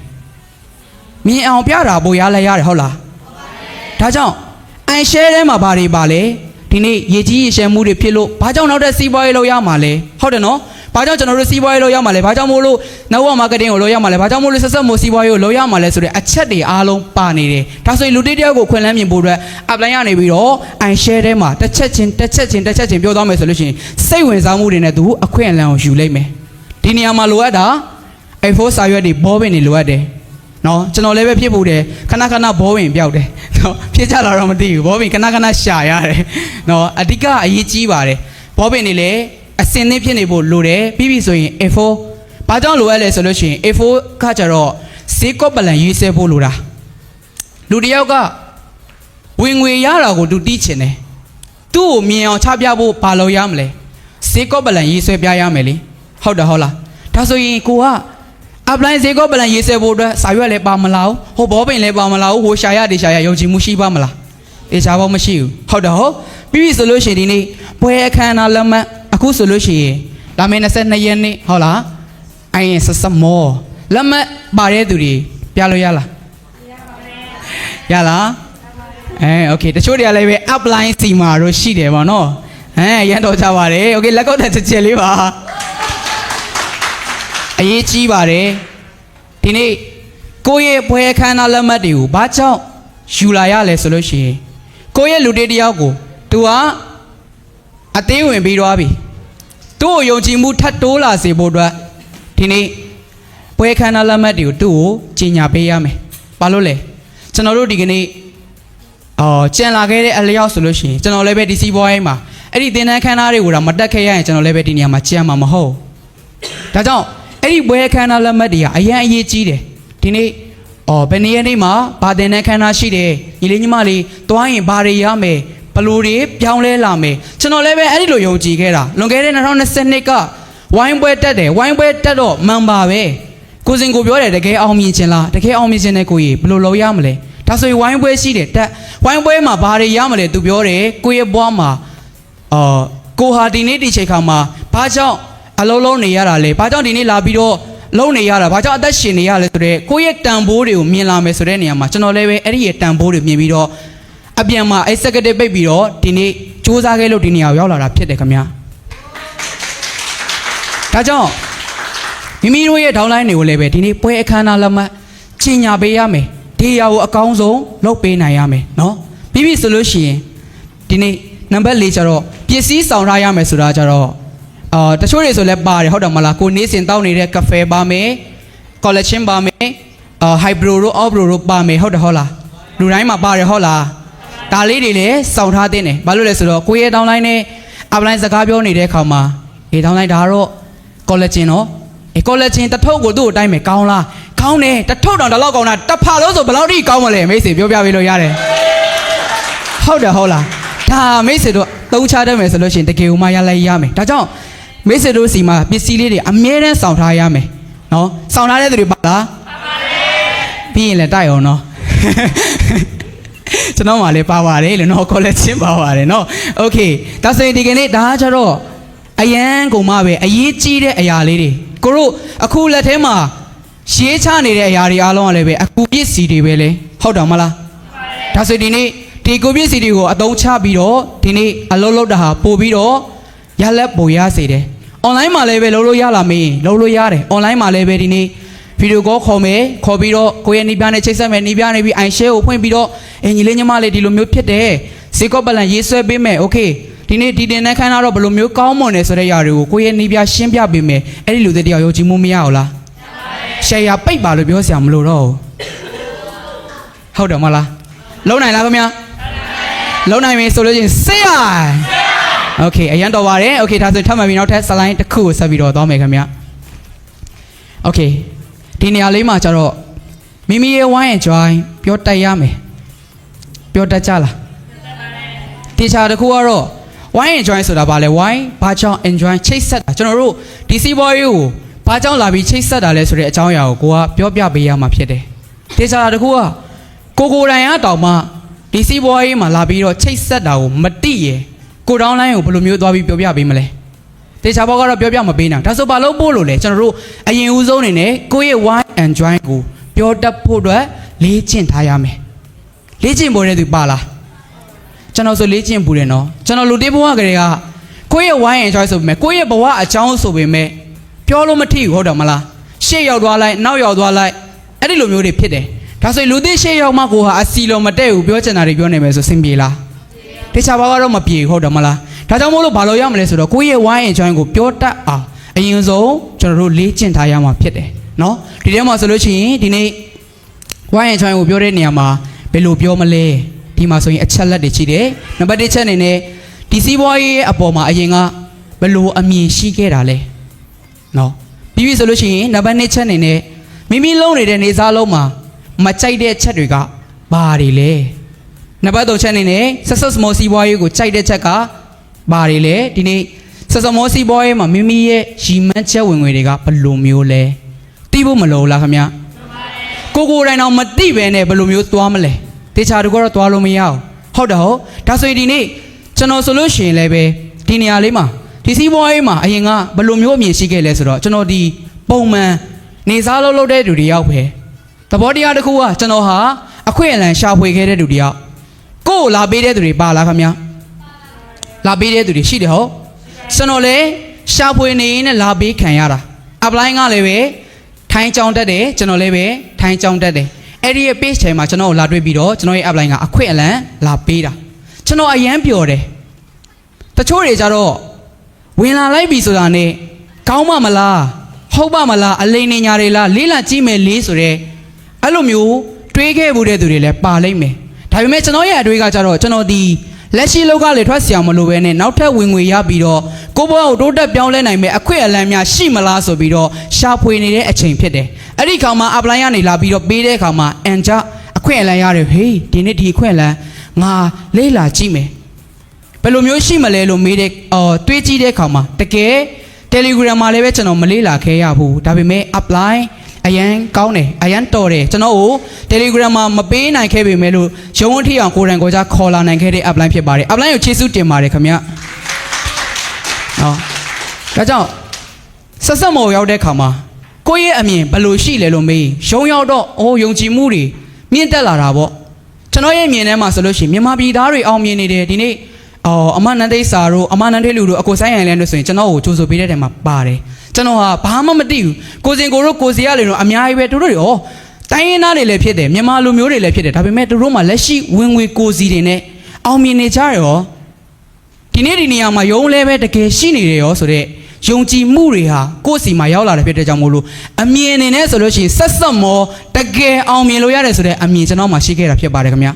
ဲမြင်အောင်ပြတာပိုရလဲရတယ်ဟုတ်လားဒါကြောင့် iShare ထဲမှာဘာတွေပါလဲဒီနေ့ရေကြီးရေရှမ်းမှုတွေဖြစ်လို့ဘာကြောင့်နောက်တဲ့စီးပွားရေးလုပ်ရမှာလဲဟုတ်တယ်နော်ဘာကြောင့်ကျွန်တော်တို့စီးပွားရေးလုပ်ရမှာလဲဘာကြောင့်မို့လို့ network marketing ကိုလုပ်ရမှာလဲဘာကြောင့်မို့လို့ဆက်မို့စီးပွားရေးကိုလုပ်ရမှာလဲဆိုတဲ့အချက်တွေအားလုံးပါနေတယ်ဒါဆိုရင်လူတစ်ယောက်ကိုခွင့်လန်းမြင်ဖို့အတွက် apply ရနေပြီးတော့ iShare ထဲမှာတစ်ချက်ချင်းပြောသွားမယ်ဆိုလို့ရှိရင်စိတ်ဝင်စားမှုတွေနဲ့သူအခွင့်အလမ်းကိုယူလိုက်မယ်ဒီနေရာမှာလိုအပ်တာ A4 စာရွက်တွေဘောပင်တွေလိုအပ်တယ်နော်ကျွန်တော်လည်းပဲဖြစ်ဖို့တယ်ခဏဘောပင်ပြောက်တယ်နော်ဖြစ်ကြတာတော့မသိဘူးဘောပင်ခဏရှာရတယ်နော်အဓိကအရေးကြီးပါတယ်ဘောပင်တွေလည်းအစင်းသင်းဖြစ်နေဖို့လိုတယ်ပြီးပြီဆိုရင် A4 ဘာကြောင့်လိုရလဲဆိုလို့ရှိရင် A4 ကကြတော့ဈေးကော့ပလန်ရေးဆဲဖို့လိုတာလူတစ်ယောက်ကဝင်ငွေရတာကိုသူတီးချင်တယ်သူ့ကိုမြင်အောင်ချပြဖို့ဘာလို့ရမလဲဈေးကော့ပလန်ရေးဆွဲပြရမယ်လေဟုတ်တယ်ဟုတ်လားဒါဆိုရင်ကိုက apply ဈေးကော့ပလန်ရေးဆဲဖို့အတွက်စာရွက်လည်းပါမလားဟိုဘောပင်လည်းပါမလားဟိုရှာရယုံကြည်မှုရှိပါမလားအေးရှားဖို့မရှိဘူးဟုတ်တယ်ဟုတ်ပြီးပြီဆိုလို့ရှိရင်ဒီနေ့ပွဲအခမ်းအနားလက်မှတ်အခုဆိုလို့ရှိရင်လာမယ့်22ရက်နေ့ဟုတ်လားအိုင်ရင်ဆက်မောလက်မှတ်ပါတဲ့သူတွေပြလို့ရလားရလားโอเคတချို့တွေကလည်းပဲ apply စီမှာတော့ရှိတယ်ပေါ့နော်ရန်တော်ကြပါတယ်โอเคလက်ကောက်တဲ့ချက်လေးပါအရေးကြီးပါတယ်ဒီနေ့ကိုယ့်ရဲ့ပွဲအခမ်းအနားလက်မှတ်တွေကိုဘာကြောင့်ယူလာရလဲဆိုလို့ရှိရင်ကိုယ့်ရဲ့လူတွေတယောက်ကိုသူကအသေးဝင်ပြီးတော့ပြီသူ့ကိုယုံကြည်မှုထပ်တိုးလာစေဖို့အတွက်ဒီနေ့ပွဲခန်းနာလက်မှတ်တွေကိုသူ့ကိုကြီးညာပေးရမယ်ဘာလို့လဲကျွန်တော်တို့ဒီကနေ့ကြံလာခဲ့တဲ့အလျောက်ဆိုလို့ရှိရင်ကျွန်တော်လည်းပဲဒီစီးပွားရေးမှာအဲ့ဒီသင်တန်းခန်းသားတွေကိုတော့မတက်ခဲ့ရရင်ကျွန်တော်လည်းပဲဒီနေရာမှာကြံမှာမဟုတ်ဒါကြောင့်အဲ့ဒီပွဲခန်းနာလက်မှတ်တွေကအရင်အရေးကြီးတယ်ဒီနေ့ဘယ်နေ့မှာဘာသင်တန်းခန်းသားရှိတယ်ညီလေးညီမလေးတွားရင်ဘာတွေရမယ်ဘလူတွေပြောင်းလဲလာမယ်ကျွန်တော်လည်းပဲအဲ့ဒီလိုယုံကြည်ခဲ့တာလွန်ခဲ့တဲ့2022ကဝိုင်းပွဲတက်တယ်ဝိုင်းပွဲတက်တော့မှန်ပါပဲကိုစင်ကိုပြောတယ်တကယ်အောင်မြင်ခြင်းလားတကယ်အောင်မြင်ခြင်းနဲ့ကိုကြီးဘယ်လိုလုပ်ရမလဲဒါဆိုရင်ဝိုင်းပွဲရှိတယ်တက်ဝိုင်းပွဲမှာဘာတွေရမလဲသူပြောတယ်ကိုရဲ့ဘွားမှာကိုဟာဒီနေ့ဒီချိန်ခါမှာဘာကြောင့်အလုံးလုံးနေရတာလဲဘာကြောင့်ဒီနေ့လာပြီးတော့လုံးနေရတာဘာကြောင့်အသက်ရှင်နေရလဲဆိုတော့ကိုရဲ့တန်ဖိုးတွေကိုမြင်လာမယ်ဆိုတဲ့နေရာမှာကျွန်တော်လည်းပဲအဲ့ဒီရဲ့တန်ဖိုးတွေမြင်ပြီးတော့အပြန်မှာ executive ပိတ်ပြီးတော့ဒီနေ့စူးစမ်းခဲ့လို့ဒီနေရာကိုရောက်လာတာဖြစ်တယ်ခင်ဗျာဒါကြောင့်မိမိတို့ရဲ့ဒေါင်းလိုင်းတွေကိုလည်းပဲဒီနေ့ပွဲအခမ်းအနားလက်မှတ်ကြီးညာပေးရမယ်ဒီအရာကိုအကောင်းဆုံးလုပ်ပေးနိုင်ရမယ်နော်ပြီးပြီဆိုလို့ရှိရင်ဒီနေ့နံပါတ်4ကျတော့ပစ္စည်းဆောင်ထားရမယ်ဆိုတာကျတော့တချို့တွေဆိုလည်းပါတယ်ဟုတ်တယ်မလားကိုနေ့စဉ်တောက်နေတဲ့ cafe ပါမယ် collection ပါမယ်hybro တို့ off bro တို့ပါမယ်ဟုတ်တယ်ဟုတ်လားလူတိုင်းမှာပါတယ်ဟုတ်လားဒါလေးတွေလည်းစောင့်ထားတဲ့နေဘာလို့လဲဆိုတော့ကိုရဲ့တောင်းလိုင်းနဲ့ apply စကားပြောနေတဲ့အခါမှာတောင်းလိုင်းဒါတော့ collagen နော်collagen တစ်ထုပ်ကိုသူ့ကိုတိုင်းမယ်ကောင်းလားကောင်းတယ်တစ်ထုပ်တောင်တော့ကောင်းတာတစ်ဖာလို့ဆိုဘယ်လောက်ထိကောင်းမလဲမိတ်ဆွေပြောပြပေးလို့ရတယ်ဟုတ်တယ်ဟုတ်လားဒါမိတ်ဆွေတို့သုံးချတတ်မယ်ဆိုလို့ရှိရင်တကယ်ကိုမှရလိုက်ရမယ်ဒါကြောင့်မိတ်ဆွေတို့စီမှာပစ္စည်းလေးတွေအမြဲတမ်းစောင့်ထားရမယ် နော်ဆောင်းထားတဲ့သူတွေပါလားပြီးရင်လည်းတိုက်အောင်နော်ကျွန်တော်မှလည်းပါပါတယ်လို့နော် collection ပါပါတယ်နော် okay ဒါဆိုရင်ဒီကနေ့ဒါကြတော့အရန်ကုန်မပဲအရေးကြီးတဲ့အရာလေးတွေကိုတို့အခုလက်ထဲမှာရှေးချနေတဲ့အရာတွေအားလုံးကလည်းပဲအခုပစ္စည်းတွေပဲလေဟုတ်တယ်မလားဒါဆိုဒီနေ့ဒီကိုပစ္စည်းတွေကိုအသုံးချပြီးတော့ဒီနေ့အလုပ်လုပ်တာဟာပို့ပြီးတော့ရလက်ပို့ရစေတယ် online မှာလည်းပဲလုပ်လို့ရလာမင်းလုပ်လို့ရတယ် online မှာလည်းပဲဒီနေ့ဗီဒီယိုကောခေါ်မယ်ခေါ်ပြီးတော့ကိုယ့်ရဲ့နီးပြားနဲ့ချိတ်ဆက်မယ်နီးပြားနေပြီး iShare ကိုဖွင့်ပြီးတော့ညီလေးညီမလေးဒီလိုမျိုးဖြစ်တယ်ဈေးကောပလန်ရေးဆွဲပေးမယ် okay ဒီနေ့ဒီတင်တဲ့ခန်းတော့ဘယ်လိုမျိုးကောင်းမွန်နေဆိုတဲ့ຢာတွေကိုကိုယ့်ရဲ့နီးပြားရှင်းပြပေးမယ်အဲ့ဒီလူတွေတယောက်ယုံကြည်မှုမရဘူးလား share ပိတ်ပါလို့ပြောစရာမလိုတော့ဟုတ်တယ်မလားလုံးနိုင်လားခင်ဗျာလုံးနိုင်ပြီဆိုလို့ချင်းဆေးရ okay အရန်တော်ပါတယ် okay ဒါဆိုထပ်မှပြီးနောက်ထပ် slide တစ်ခုကိုဆက်ပြီးတော့သွားမယ်ခင်ဗျာ okay ဒီနေရာလေးမှာကျတော့မိမိရဲ့ wine enjoy ပြောတတ်ရမယ်ပြောတတ်ကြလားတေချာတစ်ခုကတော့ wine enjoy ဆိုတာဘာလဲ wine ဘာကြောင့် enjoy ချိတ်ဆက်တာကျွန်တော်တို့ဒီစီးပွားရေးကိုဘာကြောင့်လာပြီးချိတ်ဆက်တာလဲဆိုတဲ့အကြောင်းအရာကိုကိုကပြောပြပေးရမှာဖြစ်တယ်တေချာတစ်ခုကကိုတိုင်ကတောင်မှဒီစီးပွားရေးမှာလာပြီးတော့ချိတ်ဆက်တာကိုမတိရကိုတောင်းလိုင်းကိုဘယ်လိုမျိုးသွားပြီးပြောပြပေးမလဲတေချာဘောကတော့ပြောပြမပေးနိုင်ဒါဆိုဘာလို့ပို့လို့လဲကျွန်တော်တို့အရင်ဦးဆုံးအနေနဲ့ကိုယ့်ရဲ့ wine enjoy ကိုပြောတတ်ဖို့အတွက်လေ့ကျင့်ထားရမယ်လေ့ကျင့်ပေါ်တဲ့သူပါလားကျွန်တော်ဆိုလေ့ကျင့်ပူတယ်နော်ကျွန်တော်လူတေးဘဝကလေးကကိုယ့်ရဲ့ wine enjoy ဆိုပေမဲ့ကိုယ့်ရဲ့ဘဝအကြောင်းဆိုပေမဲ့ပြောလို့မထီဘူးဟုတ်တယ်မလားရှေ့ရောက်သွားလိုက်နောက်ရောက်သွားလိုက်အဲ့ဒီလိုမျိုးတွေဖြစ်တယ်ဒါဆိုလူသေးရှေ့ရောက်မှကိုဟာအစီလုံးမတဲ့ဘူးပြောချင်တာတွေပြောနေမယ်ဆိုစင်ပြေလားတခြားဘာကတော့မပြေဟုတ်တယ်မလားဒါကြောင့်မို့လို့ဘာလို့ရမလဲဆိုတော့ကိုယ့်ရဲ့ wine enjoy ကိုပြောတတ်အောင်အရင်ဆုံးကျွန်တော်တို့လေ့ကျင့်ထားရမှာဖြစ်တယ်နော်ဒီထဲမှာဆိုလို့ရှိရင်ဒီနေ့ wine enjoy ကိုပြောတဲ့နေရာမှာဘယ်လိုပြောမလဲဒီမှာဆိုရင်အချက်လက်တွေရှိတယ်နံပါတ်1ချက်အနေနဲ့ဒီစီးပွားရေးအပေါ်မှာအရင်ကဘယ်လိုအမြင်ရှိခဲ့တာလဲနော်ပြီးပြီဆိုလို့ရှိရင်နံပါတ်2ချက်အနေနဲ့မိမိလုံးနေတဲ့နေစားလုံးမှာမကြိုက်တဲ့ချက်တွေကဘာတွေလဲနံပါတ်3ချက်အနေနဲ့ဆက်ဆက်စမောစီးပွားရေးကိုကြိုက်တဲ့ချက်ကဘာတွေလဲဒီနေ့ဆက်ဆက်စမောစီးပွားရေးမှာမိမိရဲ့ရီမန်းချက်ဝင်ငွေတွေကဘယ်လိုမျိုးလဲသိဖို့မလိုလားခင်ဗျာကိုတိုင်တော့မသိပဲနဲ့ဘယ်လိုမျိုးသွားမလဲတေချာတို့ကတော့သွားလို့မရအောင်ဟုတ်တယ်ဟုတ်ဒါဆိုရင်ဒီနေ့ကျွန်တော်ဆိုလို့ရှိရင်လည်းပဲဒီနေရာလေးမှာဒီစီးပွားရေးမှာအရင်ကဘယ်လိုမျိုးအမြင်ရှိခဲ့လဲဆိုတော့ကျွန်တော်ဒီပုံမှန်နေစားလုပ်တဲ့လူတွေရောက်ပဲသဘောတရားတစ်ခုကကျွန်တော်ဟာအခွင့်အလမ်းရှာဖွေခဲ့တဲ့လူတွေရောက်ကိုလာပေးတဲ့သူတွေပါလားခင်ဗျာလာပေးတဲ့သူတွေရှိတယ်ဟုတ်ကျွန်တော်လည်းရှာဖွေနေရင်လည်းလာပေးခံရတာအပလိုင်းကလည်းပဲထိုင်းကြောင်းတက်တယ်ကျွန်တော်လည်းပဲထိုင်းကြောင်းတက်တယ်အဲ့ဒီရဲ့ page ထဲမှာကျွန်တော်ကိုလာတွေ့ပြီးတော့ကျွန်တော်ရဲ့ appline ကအခွင့်အလမ်းလာပေးတာကျွန်တော်အရန်ပျော်တယ်တချို့တွေကြတော့ဝင်လာလိုက်ပြီဆိုတာနဲ့ကောင်းမမလားဟုတ်ပါမလားအလိန်နေညာတွေလားလေးလာကြည့်မယ်လေးဆိုတဲ့အဲ့လိုမျိုးတွေးခဲ့မှုတဲ့သူတွေလည်းပါလိမ့်မယ်ဒါပေမဲ့ကျွန်တော်ရဲ့အတွေးကကြတော့ကျွန်တော်ဒီလက်ရှိလောက်ကလေထွက်เสียမလို့ပဲနဲ့နောက်ထပ်ဝင်ငွေရပြီးတော့ကိုဘွားကိုတိုးတက်ပြောင်းလဲနိုင်မယ်အခွင့်အလမ်းများရှိမလားဆိုပြီးတော့ရှာဖွေနေတဲ့အချိန်ဖြစ်တယ်အဲ့ဒီခါမှာ apply ကနေလာပြီးတော့ပေးတဲ့ခါမှာအန်ကြအခွင့်အလမ်းရတယ်ဟေးဒီနေ့ဒီအခွင့်အလမ်းငါလေးလာကြည့်မယ်ဘယ်လိုမျိုးရှိမလဲလို့မေးတဲ့တွေးကြည့်တဲ့ခါမှာတကယ် Telegram မှာလည်းပဲကျွန်တော်မလေးလာခဲ့ရဘူးဒါပေမဲ့ apply အရန်ကောင်းတယ်အရန်တော်တယ်ကျွန်တော်ကို Telegram မှာမပေးနိုင်ခဲ့ပေမဲ့လို့ရုံးဝန်းထီအောင်ကိုယ်တိုင်ကိုယ်ကြခေါ်လာနိုင်ခဲ့တဲ့ apply ဖြစ်ပါတယ် apply ကိုချေးစုတင်ပါတယ်ခင်ဗျနော်ဒါကြောင့်ဆက်ဆက်မော်ရောက်တဲ့ခါမှာကိုယ့်ရဲ့အမြင်ဘယ်လိုရှိလဲလို့မေးရုံရောက်တော့ယုံကြည်မှုတွေမြင့်တက်လာတာပေါ့ကျွန်တော်ရဲ့မြင်ထဲမှာဆိုလို့ရှိရင်မြန်မာပြည်သားတွေအောင်မြင်နေတယ်ဒီနေ့အမနန္ဒိစာတို့အမနန္ဒိလူတို့အကိုဆိုင်ရန်လဲလို့ဆိုရင်ကျွန်တော်ကိုကြိုးဆိုပေးတဲ့တဲမှာပါတယ်ကျွန်တော်ဟာဘာမှမသိဘူးကိုစင်ကိုတို့ကိုစီရလေတို့အများကြီးပဲတို့တွေတိုင်းရင်းသားတွေလည်းဖြစ်တယ်မြန်မာလူမျိုးတွေလည်းဖြစ်တယ်ဒါပေမဲ့တို့မှာလက်ရှိဝင်ငွေကိုစီတွေနဲ့အောင်မြင်နေကြရောဒီနေ့ဒီနေရာမှာယုံလဲပဲတကယ်ရှိနေတယ်ရောဆိုတော့ယုံကြည်မှုတွေဟာကိုယ့်စီမှာရောက်လာတယ်ဖြစ်တဲ့ကြောင့်မို့လို့အမြင်နေနဲ့ဆိုလို့ရှိရင်ဆက်ဆက်မောတကယ်အောင်မြင်လို့ရတယ်ဆိုတဲ့အမြင်ကျွန်တော်မှရှိခဲ့တာဖြစ်ပါတယ်ခင်ဗျာ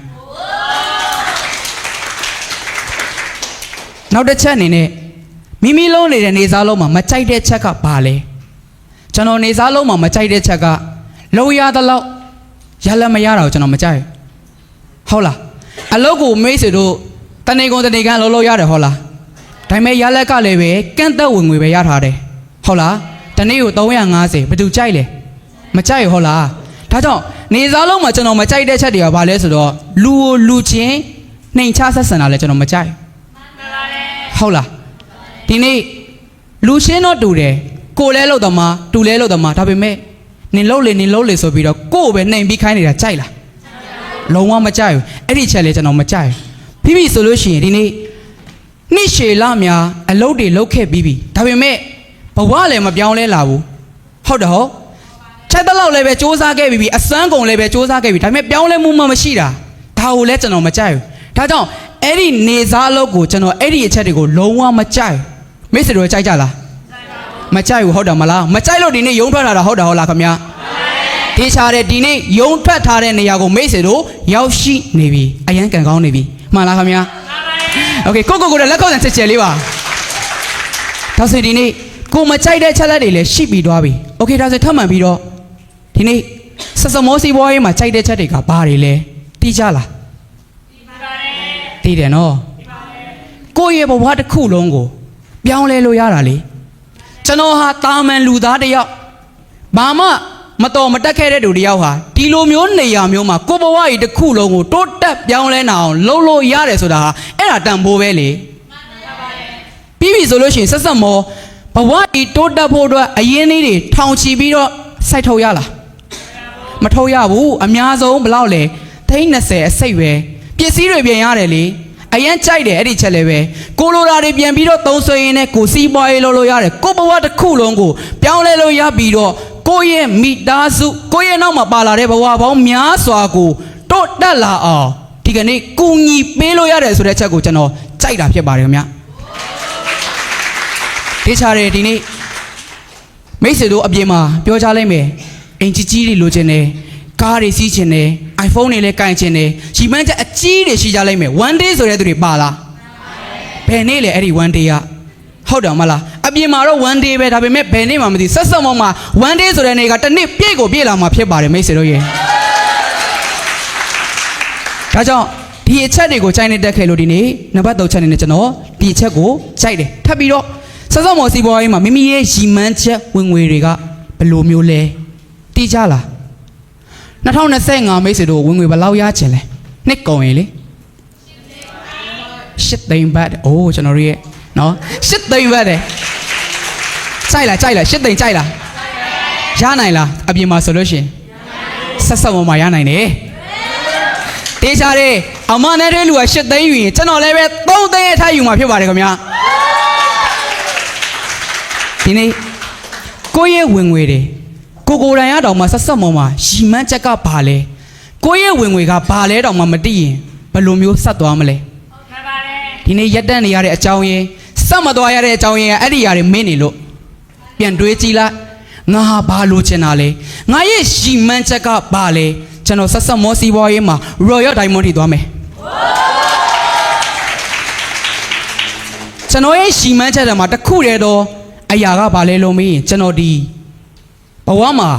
နောက်တစ်ချက်အနေနဲ့မိမိလုံးနေတဲ့နေစားလုံးမှာမကြိုက်တဲ့ချက်ကဘာလဲကျွန်တော်နေစားလုံးမှာမကြိုက်တဲ့ချက်ကလောရသလောက်ရလက်မရတာကိုကျွန်တော်မကြိုက်ဟုတ်လားအလုပ်ကိုမေးစီတို့တနေကုန်တနေကန်လုံးလုံးရတယ်ဟုတ်လားဒါပေမဲ့ရလက်ကလည်းပဲကန့်သက်ဝင်ငွေပဲရထားတယ်ဟုတ်လား တနေ့ကို350ဘယ်သူကြိုက်လဲမကြိုက်ဟုတ်လားဒါကြောင့်နေစားလုံးမှာကျွန်တော်မကြိုက်တဲ့ချက်တွေကဘာလဲဆိုတော့လူကိုလူချင်းနှိမ်ချဆက်ဆံတာလဲကျွန်တော်မကြိုက်ဟုတ်လားဒီနေ့လူရှင်းတော့တူတယ်ကိုလဲလို့တော့မှတူလဲလို့တော့မှဒါပေမဲ့နင်လှုပ်လေဆိုပြီးတော့ကို့ပဲနှိမ်ပြီးခိုင်းနေတာကြိုက်လားလုံးဝမကြိုက်ဘူးအဲ့ဒီချက်လဲကျွန်တော်မကြိုက်ဘူးပြီးပြီဆိုလို့ရှိရင်ဒီနေ့နှစ်ရှည်လများအလုပ်တွေလုပ်ခဲ့ပြီးပြီဒါပေမဲ့ဘဝလည်းမပြောင်းလဲလာဘူးဟုတ်တယ်ဟုတ်ချက်တလောက်လည်းပဲစူးစမ်းခဲ့ပြီးအစွမ်းကုန်လည်းပဲစူးစမ်းခဲ့ပြီးဒါပေမဲ့ပြောင်းလဲမှုမှမရှိတာဒါကိုလည်းကျွန်တော်မကြိုက်ဘူးဒါကြောင့်အဲ့ဒီနေစားလုပ်ကိုကျွန်တော်အဲ့ဒီအချက်တွေကိုလုံးဝမကြိုက်မိတ်ဆွေတို့ကြိုက်ကြလားမကြိုက်ဘူးဟုတ်တယ်မလားမကြိုက်လို့ဒီနေ့ယုံထွက်လာတာဟုတ်တယ်ဟုတ်လားခင်ဗျာဒီချာတဲ့ဒီနေ့ယုံထွက်ထားတဲ့နေရာကိုမိတ်ဆွေတို့ရောက်ရှိနေပြီအရန်ကန်ကောင်းနေပြီမှန်လားခင်ဗျာโอเคကိုလက်ကောက်စံချက်ချက်လေးပါဒါဆိုဒီနေ့ကိုမကြိုက်တဲ့ချက်လက်တွေလည်းရှိပြီးသွားပြီโอเคဒါဆိုထပ်မှန်ပြီးတော့ဒီနေ့ဆက်စမောစီဘွားရေးမှာကြိုက်တဲ့ချက်တွေကဘာတွေလဲတီးကြလားတီးတယ်နော်ကိုရဲ့ဘဝတစ်ခုလုံးကိုပြောင်းလဲလို့ရတာလေကျွန်တော်ဟာတာမန်လူသားတစ်ယောက်ဘာမှမတော်မတက်ခဲ့တဲ့သူတစ်ယောက်ဟာဒီလိုမျိုးနေရာမျိုးမှာကိုဘဝကြီးတစ်ခုလုံးကိုတိုးတက်ပြောင်းလဲနိုင်အောင်လုပ်လို့ရတယ်ဆိုတာဟာအဲ့ဒါတန်ဖိုးပဲလေပြီးပြီဆိုလို့ရှိရင်ဆက်ဆက်မောဘဝကြီးတိုးတက်ဖို့အတွက်အရင်လေးတွေထောင်ချီပြီးတော့စိုက်ထုတ်ရလားမထုတ်ရဘူးအများဆုံးဘယ်လောက်လဲ30အစိတ်ပဲပစ္စည်းတွေပြင်ရတယ်လေအရန်ကြိုက်တယ်အဲ့ဒီချက်လည်းပဲကိုလိုရာတွေပြန်ပြီးတော့သုံးဆွဲရင်းနဲ့ကိုစီးပွားရေးလုပ်လို့ရတယ်ကိုဘဝတစ်ခုလုံးကိုပြောင်းလဲလို့ရပြီးတော့ကိုရဲ့မိသားစုကိုရဲ့နောက်မှာပါလာတဲ့ဘဝပေါင်းများစွာကိုတိုးတက်လာအောင်ဒီကနေ့ကူညီပေးလို့ရတယ်ဆိုတဲ့ချက်ကိုကျွန်တော်ကြိုက်တာဖြစ်ပါတယ်ခင်ဗျဒီချားတဲ့ဒီနေ့မိတ်ဆွေတို့အပြင်မှာပြောကြလိုက်မယ်အင်ကြီးကြီးတွေလိုချင်တယ်ကားတွေစီးချင်တယ် iPhone တွေလည်းကင်ချင်တယ်ရီမန်းချက်အကြီးတွေရှိကြလိုက်မယ် one day ဆိုတဲ့သူတွေပါလားဘယ်နေ့လဲအဲ့ဒီ one day ကဟုတ်တယ်မလားအပြင်မှာတော့ one day ပဲဒါပေမဲ့ဘယ်နေ့မှမသိဆက်ဆက်မောမှာ one day ဆိုတဲ့နေ့ကတစ်နေ့ပြည့်ကိုပြည့်လာမှာဖြစ်ပါတယ်မိတ်ဆွေတို့ရေဒါကြောင့်ဒီအချက်တွေကိုခြိုင်းနေတက်ခဲ့လို့ဒီနေ့နံပါတ်3ချက်နေနဲ့ကျွန်တော်ဒီအချက်ကိုခြိုက်တယ်ထပ်ပြီးတော့ဆက်ဆက်မောစီပွားရေးမှာမိမိရဲ့ရီမန်းချက်ဝင်ငွေတွေကဘယ်လိုမျိုးလဲတီးကြလား2025မိတ်ဆွေတို့ဝင်ငွေဘယ်လောက်ရချင်လဲနှစ်ကုန်ရင်လေ8သိန်းဘတ်အိုးကျွန်တော်ရဲ့နော်8သိန်းဘတ်တယ်ကြိုက်လား8သိန်းကြိုက်လားရနိုင်လားအပြင်မှာဆိုလို့ရှိရင်ဆက်ဆက်ပေါ်မှာရနိုင်တယ်တေးချတယ်အမနဲ့တဲ့လူက8သိန်းယူရင်ကျွန်တော်လည်းပဲ3သိန်းအထက်ယူမှာဖြစ်ပါတယ်ခင်ဗျာဒီနေ့ကိုယ့်ရဲ့ဝင်ငွေတွေကိုယ်တိုင်ရတော့မှဆက်ဆက်မောမှာရီမန်းချက်ကဘာလဲကိုယ့်ရဲ့ဝင်ငွေကဘာလဲတော့မှမသိရင်ဘယ်လိုမျိုးဆက်သွားမလဲမှန်ပါတယ်ဒီနေ့ရက်တက်နေရတဲ့အကြောင်းရင်းဆက်မသွားရတဲ့အကြောင်းရင်းကအဲ့ဒီຢာတွေမင်းနေလို့ပြန်တွေးကြည့်လိုက်ငါဟာဘာလိုချင်တာလဲငါရဲ့ရီမန်းချက်ကဘာလဲကျွန်တော်ဆက်ဆက်မောစီးပွားရေးမှာ Royal Diamond ထိသွားမယ်ကျွန်တော်ရဲ့ရီမန်းချက်တွေမှာတစ်ခုတည်းတော့အရာကဘာလဲလို့မေးရင်ကျွန်တော်ဒီဘဝမှာ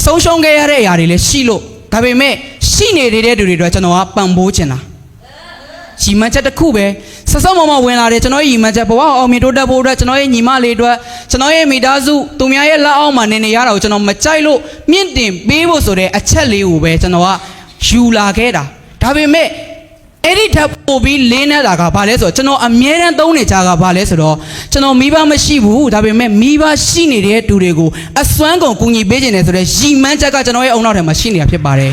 ဆုံးရှုံးခဲ့ရတဲ့အရာတွေလည်းရှိလို့ဒါပေမဲ့ရှိနေတဲ့သူတွေတော့ကျွန်တော်ကပံ့ပိုးချင်တာရီမန်းချက်တစ်ခုပဲဆက်စောမောင်မဝင်လာတယ်ကျွန်တော်ရီမန်းချက်ဘဝအောင်မြင်တိုးတက်ဖို့အတွက်ကျွန်တော်ရဲ့ညီမလေးအတွက်ကျွန်တော်ရဲ့မိသားစုသူများရဲ့လက်အောက်မှာနေရတာကိုကျွန်တော်မကြိုက်လို့မြင့်တင်ပေးဖို့ဆိုတဲ့အချက်လေးကိုပဲကျွန်တော်ကယူလာခဲ့တာဒါပေမဲ့အဲ့ဒီထပ်ပို့ပြီးလင်းနေတာကဘာလဲဆိုတော့ကျွန်တော်အမြဲတမ်းသုံးနေကြတာကဘာလဲဆိုတော့ကျွန်တော်မိဘမရှိဘူးဒါပေမဲ့မိဘရှိနေတဲ့သူတွေကိုအစွမ်းကုန်ကူညီပေးခြင်းတယ်ဆိုတော့ရီမန်းချက်ကကျွန်တော်ရဲ့အုံနောက်ထဲမှာရှိနေတာဖြစ်ပါတယ်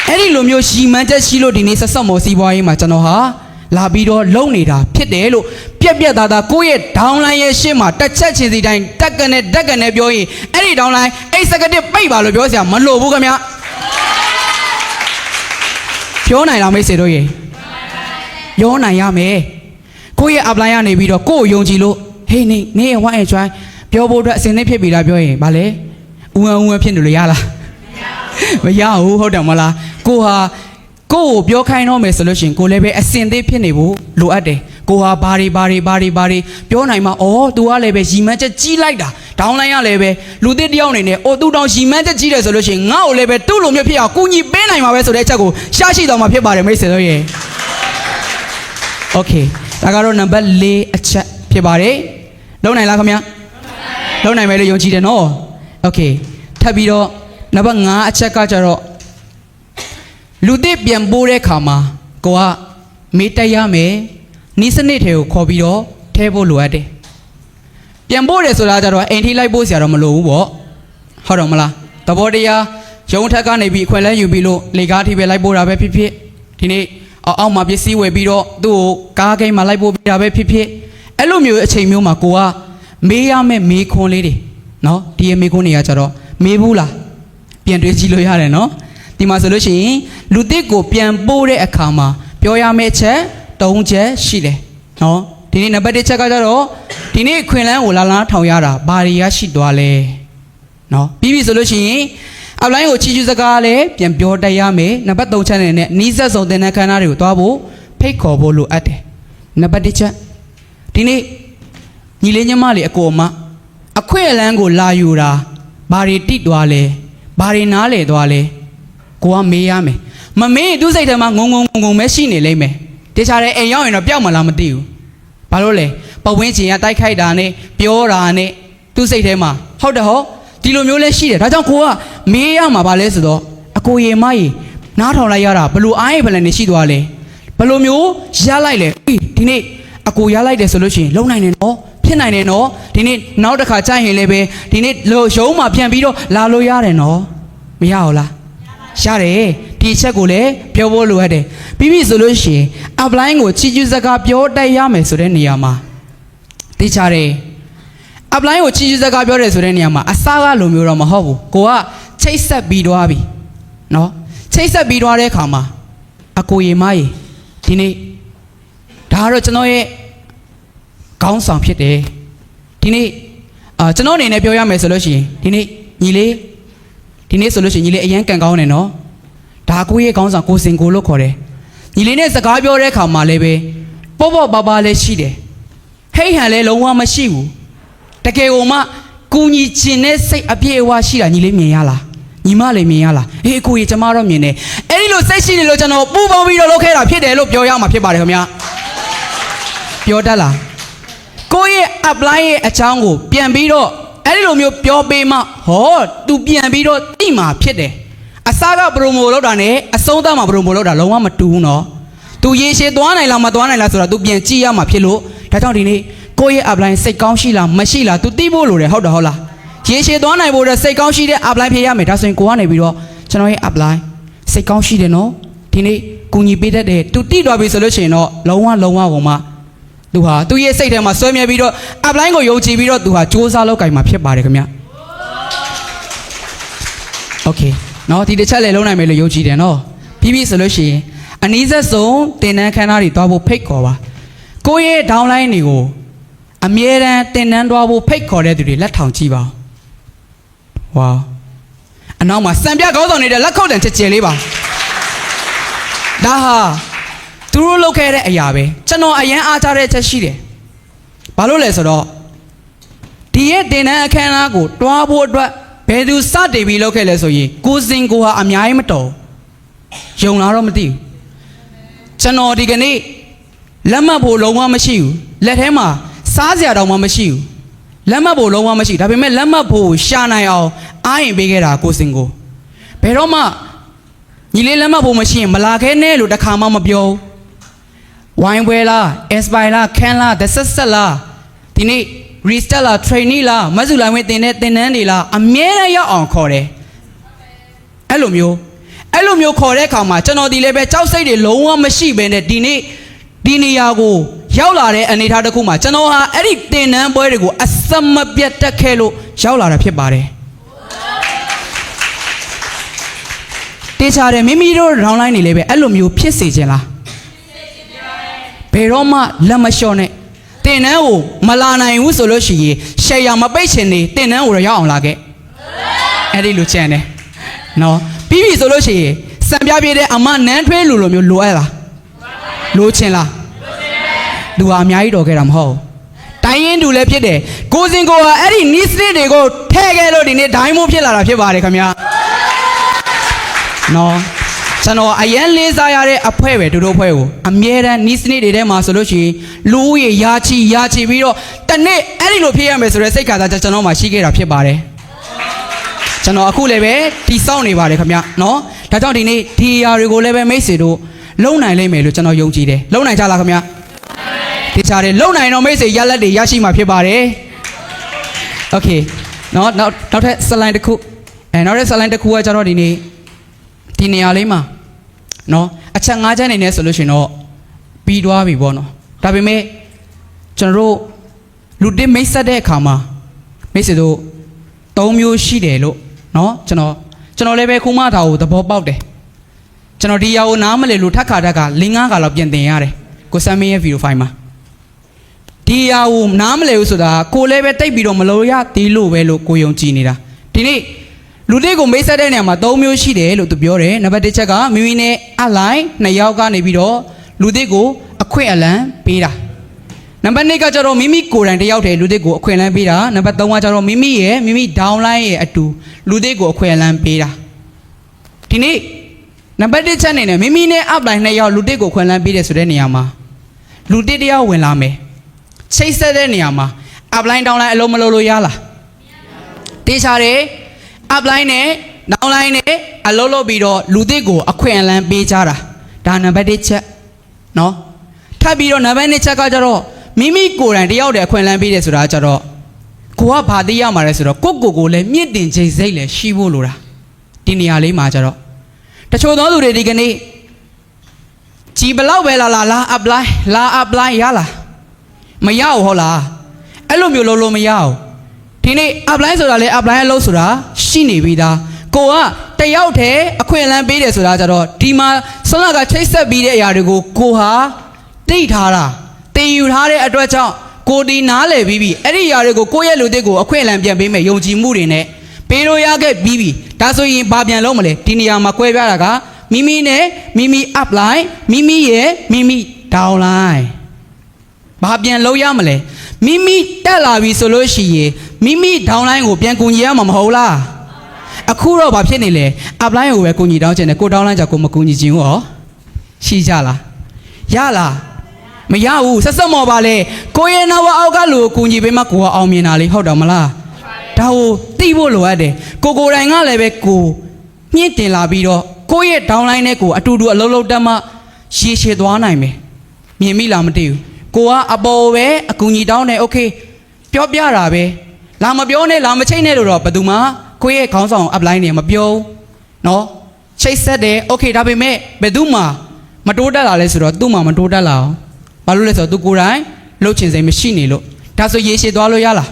အဲ့ဒီလိုမျိုးရီမန်းချက်ရှိလို့ဒီနေ့ဆက်ဆက်မော်စီးပွားရေးမှာကျွန်တော်ဟာလာပြီးတော့လုံနေတာဖြစ်တယ်လို့ပြက်သားသားကိုယ့်ရဲ့ဒေါင်းလိုင်းရဲ့ရှေ့မှာတစ်ချက်ချင်းစီတိုင်းတက်ကနေပြောရင်အဲ့ဒီဒေါင်းလိုင်း8စက္ကန့်ပိတ်ပါလို့ပြောစရာမလိုဘူးခင်ဗျာပြောနိုင်လားမိတ်ဆွေတို့ရေပြောနိုင်ရမယ်ကိုယ့်ရဲ့ apply ရနေပြီးတော့ကိုယ့်ကိုယုံကြည်လို့ဟေးနေရဲ့ one and try ပြောဖို့အတွက်အစင်းသစ်ဖြစ်ပြီလားပြောရင်ဗာလဲဦးဝမ်းဖြစ်နေလို့ရလားမရဘူးဟုတ်တယ်မလားကိုဟာကိုကိုပြောခိုင်းတော့မယ်ဆိုလို့ရှိရင်ကိုလည်းပဲအစင်သေးဖြစ်နေဖို့လိုအပ်တယ်ကိုဟာဘာတွေပြောနိုင်မှာဩ तू ကလည်းပဲရီမန်းချက်ကြီးလိုက်တာဒေါင်းလိုင်းရလည်းပဲလူသစ်တယောက်အနေနဲ့သူတောင်ရီမန်းချက်ကြီးတယ်ဆိုလို့ရှိရင်ငါ့ကိုလည်းပဲသူ့လိုမျိုးဖြစ်အောင်ကူညီပေးနိုင်မှာပဲဆိုတဲ့အချက်ကိုရှားရှိတော်မှာဖြစ်ပါတယ်မိတ်ဆွေတို့ရေโอเคဒါကတော့နံပါတ်4အချက်ဖြစ်ပါတယ် လုံးနိုင်လားခင်ဗျာလုံးနိုင်မယ်လို့ယုံကြည်တယ်နော်โอเคထပ်ပြီးတော့နံပါတ်5အချက်ကကြတော့လူသစ်ပြန်ပို့တဲ့ခါမှာကိုကမေးတက်ရမယ်နီးစနစ်တွေကိုခေါ်ပြီးတော့ထဲဖို့လိုအပ်တယ်ပြန်ပို့တယ်ဆိုတာကြတော့အိမ်ထိလိုက်ပို့စရာတော့မလိုဘူးပေါ့ဟုတ်တော့မလားသဘောတရားရုံထက်ကနေပြီးအခွင့်အလမ်းယူပြီးလို့လေကားထိပဲလိုက်ပို့တာပဲဖြစ်ဖြစ်ဒီနေ့အောက်မှာပစ္စည်းဝယ်ပြီးတော့သူ့ကိုကားကိန်းမှာလိုက်ပို့ပေးတာပဲဖြစ်ဖြစ်အဲ့လိုမျိုးအချိန်မျိုးမှာကိုကမေးရမယ့်မေးခွန်းလေးတွေနော်ဒီမေးခွန်းတွေကကြတော့မေးဘူးလားပြန်တွေးကြည့်လို့ရတယ်နော်ဒီမှာဆိုလို့ရှိရင်လူသစ်ကိုပြန်ပို့တဲ့အခါမှာပြောရမယ့်ချက်3ချက်ရှိတယ်နော်ဒီနေ့နံပါတ်1ချက်ကကြတော့ဒီနေ့ခွင်လန်းကိုလာထောင်ရတာဘာတွေရရှိသွားလဲနော်ပြီးပြီဆိုလို့ရှိရင်အပလိုင်းကိုချီကျူးစကားလည်းပြန်ပြောတတ်ရမယ်နံပါတ်3ချက်နဲ့နီးစပ်ဆုံးသင်တန်းခန်းသားတွေကိုတွားဖို့ဖိတ်ခေါ်ဖို့လိုအပ်တယ်နံပါတ်1ချက်ဒီနေ့ညီလေးညီမလေးအကိုအမအခွင့်အလန်းကိုလာယူတာဘာတွေတိသွားလဲဘာတွေနားလေသွားလဲကိုကမေးရမယ်မမေးသူ့စိတ်ထဲမှာငုံပဲရှိနေလိမ့်မယ်တခြားတဲ့အိမ်ရောက်ရင်တော့ပျောက်မလားမသိဘူးဘာလို့လဲပဝင်းချင်ကတိုက်ခိုက်တာနဲ့ပြောတာနဲ့သူ့စိတ်ထဲမှာဟုတ်တယ်ဟောဒီလိုမျိုးလဲရှိတယ်ဒါကြောင့်ကိုကမေးရမှာပါလဲဆိုတော့အကိုရေမရေနားထောင်လိုက်ရတာဘလို့အားရပလန်နေရှိသွားလဲဘလို့မျိုးရလိုက်လဲဒီနေ့အကိုရလိုက်တယ်ဆိုလို့ရှိရင်လုံနိုင်တယ်နော်ဖြစ်နိုင်တယ်နော်ဒီနေ့နောက်တစ်ခါကြိုက်ရင်လည်းပဲဒီနေ့ရုံးမှာပြန်ပြီးတော့လာလို့ရတယ်နော်မရဘူးလားရတယ်ဒီချက်ကိုလည်းပြောဖို့လိုအပ်တယ်ပြီးပြီဆိုလို့ရှိရင်အပလိုင်းကိုချီကျူးစကားပြောတတ်ရမယ်ဆိုတဲ့နေရာမှာသိချတယ်အပလိုင်းကိုချီကျူးစကားပြောတယ်ဆိုတဲ့နေရာမှာအစားကလိုမျိုးတော့မဟုတ်ဘူးကိုကချိတ်ဆက်ပြီးသွားပြီနော်ချိတ်ဆက်ပြီးသွားတဲ့အခါမှာအကိုရေမရေဒီနေ့ဒါကတော့ကျွန်တော်ရဲ့ခေါင်းဆောင်ဖြစ်တယ်ဒီနေ့ကျွန်တော်အနေနဲ့ပြောရမယ်ဆိုလို့ရှိရင်ဒီနေ့ညီလေးဒီနေ့ဆိုလို့ရှိရင်ညီလေးအရန်ကန်ကောင်းတယ်နော်ဒါကိုရဲ့ခေါင်းဆောင်ကိုစင်ကိုလို့ခေါ်တယ်ညီလေးနဲ့စကားပြောတဲ့အခါမှာလည်းပဲပေါ့ပါပါလည်းရှိတယ်ဟိတ်ဟန်လည်းလုံးဝမရှိဘူးတကယ်ကိုမှကူညီချင်တဲ့စိတ်အပြည့်အဝရှိတာညီလေးမြင်ရလားညီမလေးမြင်ရလားအေးကိုကြီးကျမတော့မြင်တယ်အဲ့ဒီလိုစိတ်ရှိနေလို့ကျွန်တော်ပူပေါင်းပြီးတော့လုပ်ခဲ့တာဖြစ်တယ်လို့ပြောရမှာဖြစ်ပါတယ်ခင်ဗျာပြောတတ်လားကိုရဲ့ apply ရဲ့အချောင်းကိုပြန်ပြီးတော့အဲ့ဒီလိုမျိုးပြောပေးမှဟော तू ပြန်ပြီးတော့တိမှာဖြစ်တယ်အစားက promo လုပ်တာနဲ့အဆုံးသတ်မှာ promo လုပ်တာလုံးဝမတူဘူးနော် तू ရေရှည်သွားနိုင်လားမသွားနိုင်လားဆိုတာ तू ပြန်ကြည့်ရမှာဖြစ်လို့ဒါကြောင့်ဒီနေ့ကိုရဲ့ apply စိတ်ကောင်းရှိလားမရှိလား तू သိဖို့လိုတယ်ဟုတ်တယ်ဟုတ်လားရေရှည်သွားနိုင်ဖို့စိတ်ကောင်းရှိတဲ့ apply ဖြစ်ရမယ်ဒါဆိုရင်ကိုကနေပြီးတော့ကျွန်တော်ရဲ့ apply စိတ်ကောင်းရှိတယ်နော်ဒီနေ့ကူညီပေးတတ်တယ် तू တိသွားပြီဆိုလို့ရှိရင်တော့လုံးဝကုန်မှာသူဟာသူ့ရဲ့စိတ်ထဲမှာဆွဲမြဲပြီးတော့ apply ကိုယုံကြည်ပြီးတော့သူဟာစူးစမ်းလုပ်ကင်မှာဖြစ်ပါတယ်ခင်ဗျ။ Okay နော်ဒီတစ်ချက်လည်းလုံးနိုင်မယ်လို့ယုံကြည်တယ်နော်။ပြီးပြီဆိုလို့ရှိရင်အနည်းဆက်ဆုံးတင်တန်းခန်းသားတွေတွားဖို့ဖိတ်ခေါ်ပါ။ကိုယ့်ရဲ့ downline တွေကိုအမြဲတမ်းတင်တန်းတွားဖို့ဖိတ်ခေါ်တဲ့သူတွေလက်ထောင်ကြည့်ပါ။ဝါအနောက်မှာစံပြကောင်းဆောင်နေတဲ့လက်ခုပ်တံချက်ကျဲလေးပါ။ဒါဟာသူတို့လုပ်ခဲ့တဲ့အရာပဲကျွန်တော်အရန်အားထားတဲ့ချက်ရှိတယ်ဘာလို့လဲဆိုတော့ဒီရဲ့တင်တန်းအခမ်းအနားကိုတွားဖို့အတွက်ဘယ်သူစတင်ပြီးလုပ်ခဲ့လဲဆိုရင်ကိုစင်ကိုဟာအများကြီးမတော်ယုံလားတော့မသိဘူးကျွန်တော်ဒီကနေ့လက်မှတ်ဖို့လုံးဝမရှိဘူးလက်ထဲမှာစားစရာတောင်မှမရှိဘူးလက်မှတ်ဖို့လုံးဝမရှိဒါပေမဲ့လက်မှတ်ဖို့ရှာနိုင်အောင်အားရင်ပေးခဲ့တာကိုစင်ကိုဘယ်တော့မှညီလေးလက်မှတ်ဖို့မရှိရင်မလာခဲနဲ့လို့တခါမှမပြောဘူးဝိုင်းပွဲလား Aspire လား Can လား The Success လားဒီနေ့ Restart လား Trainee လားမဆုလိုင်းဝင်တင်တဲ့တင်တန်းတွေလားအမြဲတမ်းရောက်အောင်ခေါ်တယ်အဲ့လိုမျိုးခေါ်တဲ့အခါမှာကျွန်တော်ဒီလည်းပဲကြောက်စိတ်တွေလုံးဝမရှိဘဲနဲ့ဒီနေ့ဒီနေရာကိုရောက်လာတဲ့အနေအထားတစ်ခုမှာကျွန်တော်ဟာအဲ့ဒီတင်တန်းပွဲတွေကိုအစမပြတ်တက်ခဲ့လို့ရောက်လာတာဖြစ်ပါတယ်တေချာတယ်မိမိတို့ downline တွေလည်းပဲအဲ့လိုမျိုးဖြစ်စေခြင်းလားဘယ်တော့မှလက်မလျှော့နဲ့တင်တန်းကိုမလာနိုင်ဘူးဆိုလို့ရှိရင်ရှယ်ယာမပိတ်ချင်နေတင်တန်းကိုရောက်အောင်လာခဲ့အဲ့ဒီလိုချန်တယ်နော်ပြီးပြီဆိုလို့ရှိရင်စံပြပြတဲ့အမနန်းထွေးလူလိုမျိုးလိုအပ်လားလိုချင်လားလူဟာအများကြီးတော်ခဲ့တာမဟုတ်တိုင်းရင်တူလည်းဖြစ်တယ်ကိုစင်ကိုဟာအဲ့ဒီနီးစနစ်တွေကိုထဲခဲ့လို့ဒီနေ့ဒိုင်းမိုးဖြစ်လာတာဖြစ်ပါတယ်ခင်ဗျာနော် ကျွန်တော်အရန်လေးစားရတဲ့အဖွဲပဲတို့ဖွဲကိုအမြဲတမ်းနီးစနစ်တွေထဲမှာဆိုလို့ရှိရင်လူဦးရေယာချီပြီးတော့တနေ့အဲ့ဒီလိုဖြစ်ရမယ်ဆိုတဲ့စိတ်ကသာကျွန်တော်မှရှိခဲ့တာဖြစ်ပါတယ်ကျွန်တော်အခုလည်းပဲတီစောင့်နေပါတယ်ခင်ဗျနော်ဒါကြောင့်ဒီနေ့ဒီအရာတွေကိုလည်းပဲမိတ်ဆွေတို့လုံနိုင်လိမ့်မယ်လို့ကျွန်တော်ယုံကြည်တယ်လုံနိုင်ကြလားခင်ဗျဒီချားတယ်လုံနိုင်တော့မိတ်ဆွေရလက်တွေရရှိမှာဖြစ်ပါတယ်โอเคနော်နောက်ထပ်စလိုင်းတစ်ခုနောက်ထပ်စလိုင်းတစ်ခုကကျတော့ဒီနေ့ဒီနေရာလေးမှာနော်အချက်၅ချက်နေနေဆိုလို့ရှိရင်တော့ပြီးသွားပြီပေါ့နော်ဒါပေမဲ့ကျွန်တော်တို့လူတစ်မိတ်ဆက်တဲ့အခါမှာမိတ်ဆွေတို့၃မျိုးရှိတယ်လို့နော်ကျွန်တော်လည်းပဲခုမှဒါကိုသဘောပေါက်တယ်ကျွန်တော်ဒီအရာကိုနားမလည်လို့ထက်ခါတက်ခါ၄-၅ခါလောက်ပြင်သင်ရတယ်ကိုစမ်းမင်းရဲ့ဗီဒီယိုဖိုင်မှာဒီအရာကိုနားမလည်ဘူးဆိုတာကိုလည်းပဲတိတ်ပြီးတော့မလို့ရသေးလို့ပဲလို့ကိုယုံကြည်နေတာဒီနေ့လူတွေကိုမိတ်ဆက်တဲ့နေရာမှာ၃မျိုးရှိတယ်လို့သူပြောတယ်နံပါတ်၁ချက်ကမိမိနဲ့အလိုက်၂ယောက်ကနေပြီးတော့လူတွေကိုအခွင့်အလမ်းပေးတာနံပါတ်2ကကျတော့မိမိကိုယ်တိုင်တယောက်တည်းလူတွေကိုအခွင့်အလမ်းပေးတာနံပါတ်3ကကျတော့မိမိ downline ရဲ့အတူလူတွေကိုအခွင့်အလမ်းပေးတာဒီနေ့နံပါတ်1ချက်အနေနဲ့မိမိနဲ့ upline 2ယောက်လူတွေကိုအခွင့်အလမ်းပေးတယ်ဆိုတဲ့နေရာမှာလူတစ်တယောက်ဝင်လာမယ်ချိတ်ဆက်တဲ့နေရာမှာ upline downline အလုံးမလုံးလို့ရလားတေးချတယ် upline နဲ့ downline နဲ့အလုံးလုံးပြီးတော့လူတွေကိုအခွင့်အလမ်းပေးကြတာဒါနံပါတ်1ချက်နော်ထပ်ပြီးတော့နံပါတ်2ချက်ကကျတော့မိမိကိုယ်တိုင်တယောက်တည်းအခွင့်အလမ်းပေးတယ်ဆိုတာကျတော့ကိုကဘာသိရမှာလဲဆိုတော့ကိုလည်းမြင့်တင်ချိန်စိတ်လည်းရှိဖို့လိုတာဒီနေရာလေးမှာကျတော့တချို့သောသူတွေဒီကနေ့ကြီးဘလောက်ပဲလာ apply ရလားမရဘူးဟုတ်လားအဲ့လိုမျိုးလို့မရဘူးဒီနေ့ apply ဆိုတာလေ apply အလုပ်ဆိုတာရှိနေပြီသားကိုကတယောက်တည်းအခွင့်အလမ်းပေးတယ်ဆိုတာကျတော့ဒီမှာဆွမ်းလာကချိတ်ဆက်ပြီးတဲ့အရာတွေကိုကိုဟာတိတ်ထားတာတင်ယူထားတဲ့အတွက်ကြောင့်ကိုဒီနားလည်ပြီးပြီအဲ့ဒီຢာတွေကိုကိုယ့်ရဲ့လူသစ်ကိုအခွင့်အလမ်းပြန်ပေးမယ်ယုံကြည်မှုတွေနဲ့ပေးလို့ရခဲ့ပြီးပြီဒါဆိုရင်ဘာပြန်လုပ်မလဲဒီနေရာမှာ꿰ပြတာကမိမိနဲ့မိမိ upline မိမိရဲ့မိမိ downline ဘာပြန်လုပ်ရမလဲမိမိတက်လာပြီဆိုလို့ရှိရင်မိမိ downline ကိုပြန်ကူညီရမှာမဟုတ်လားအခုတော့ဘာဖြစ်နေလဲ upline ကိုပဲကူညီတောင်းချင်တယ်ကို downline ကြောင့်ကိုမကူညီချင်ဘူးဟောရှိကြလားရလားမရဘူးဆက်ဆက်မော်ပါလေကိုရဲ့နောက်အောက်ကလူကိုကူညီပေးမှကိုကအောင်မြင်တာလေဟုတ်တယ်မလားဒါကိုသိဖို့လိုအပ်တယ်ကိုတိုင်ကလည်းပဲကိုမြင့်တင်လာပြီးတော့ကိုရဲ့ downline နဲ့ကိုအတူတူအလုံးလုံးတက်မှရေရှည်သွားနိုင်မယ်မြင်မိလားမသိဘူးကိုကအပေါ်ပဲအကူညီတောင်းတယ်โอเคပြောပြတာပဲလာမပြောနဲ့လာမချိတ်နဲ့လို့တော့ဘယ်သူမှကိုရဲ့ခေါင်းဆောင် upline နေမပြောနော်ချိတ်ဆက်တယ်โอเคဒါပေမဲ့ဘယ်သူမှမတိုးတက်လာလဲဆိုတော့သူ့မှာမတိုးတက်လာအောင်ဘာလို့လဲဆိုတော့သူကိုယ်တိုင်လှုပ်ချင်စိတ်မရှိနေလို့ဒါဆိုရေရှည်သွားလို့ရလား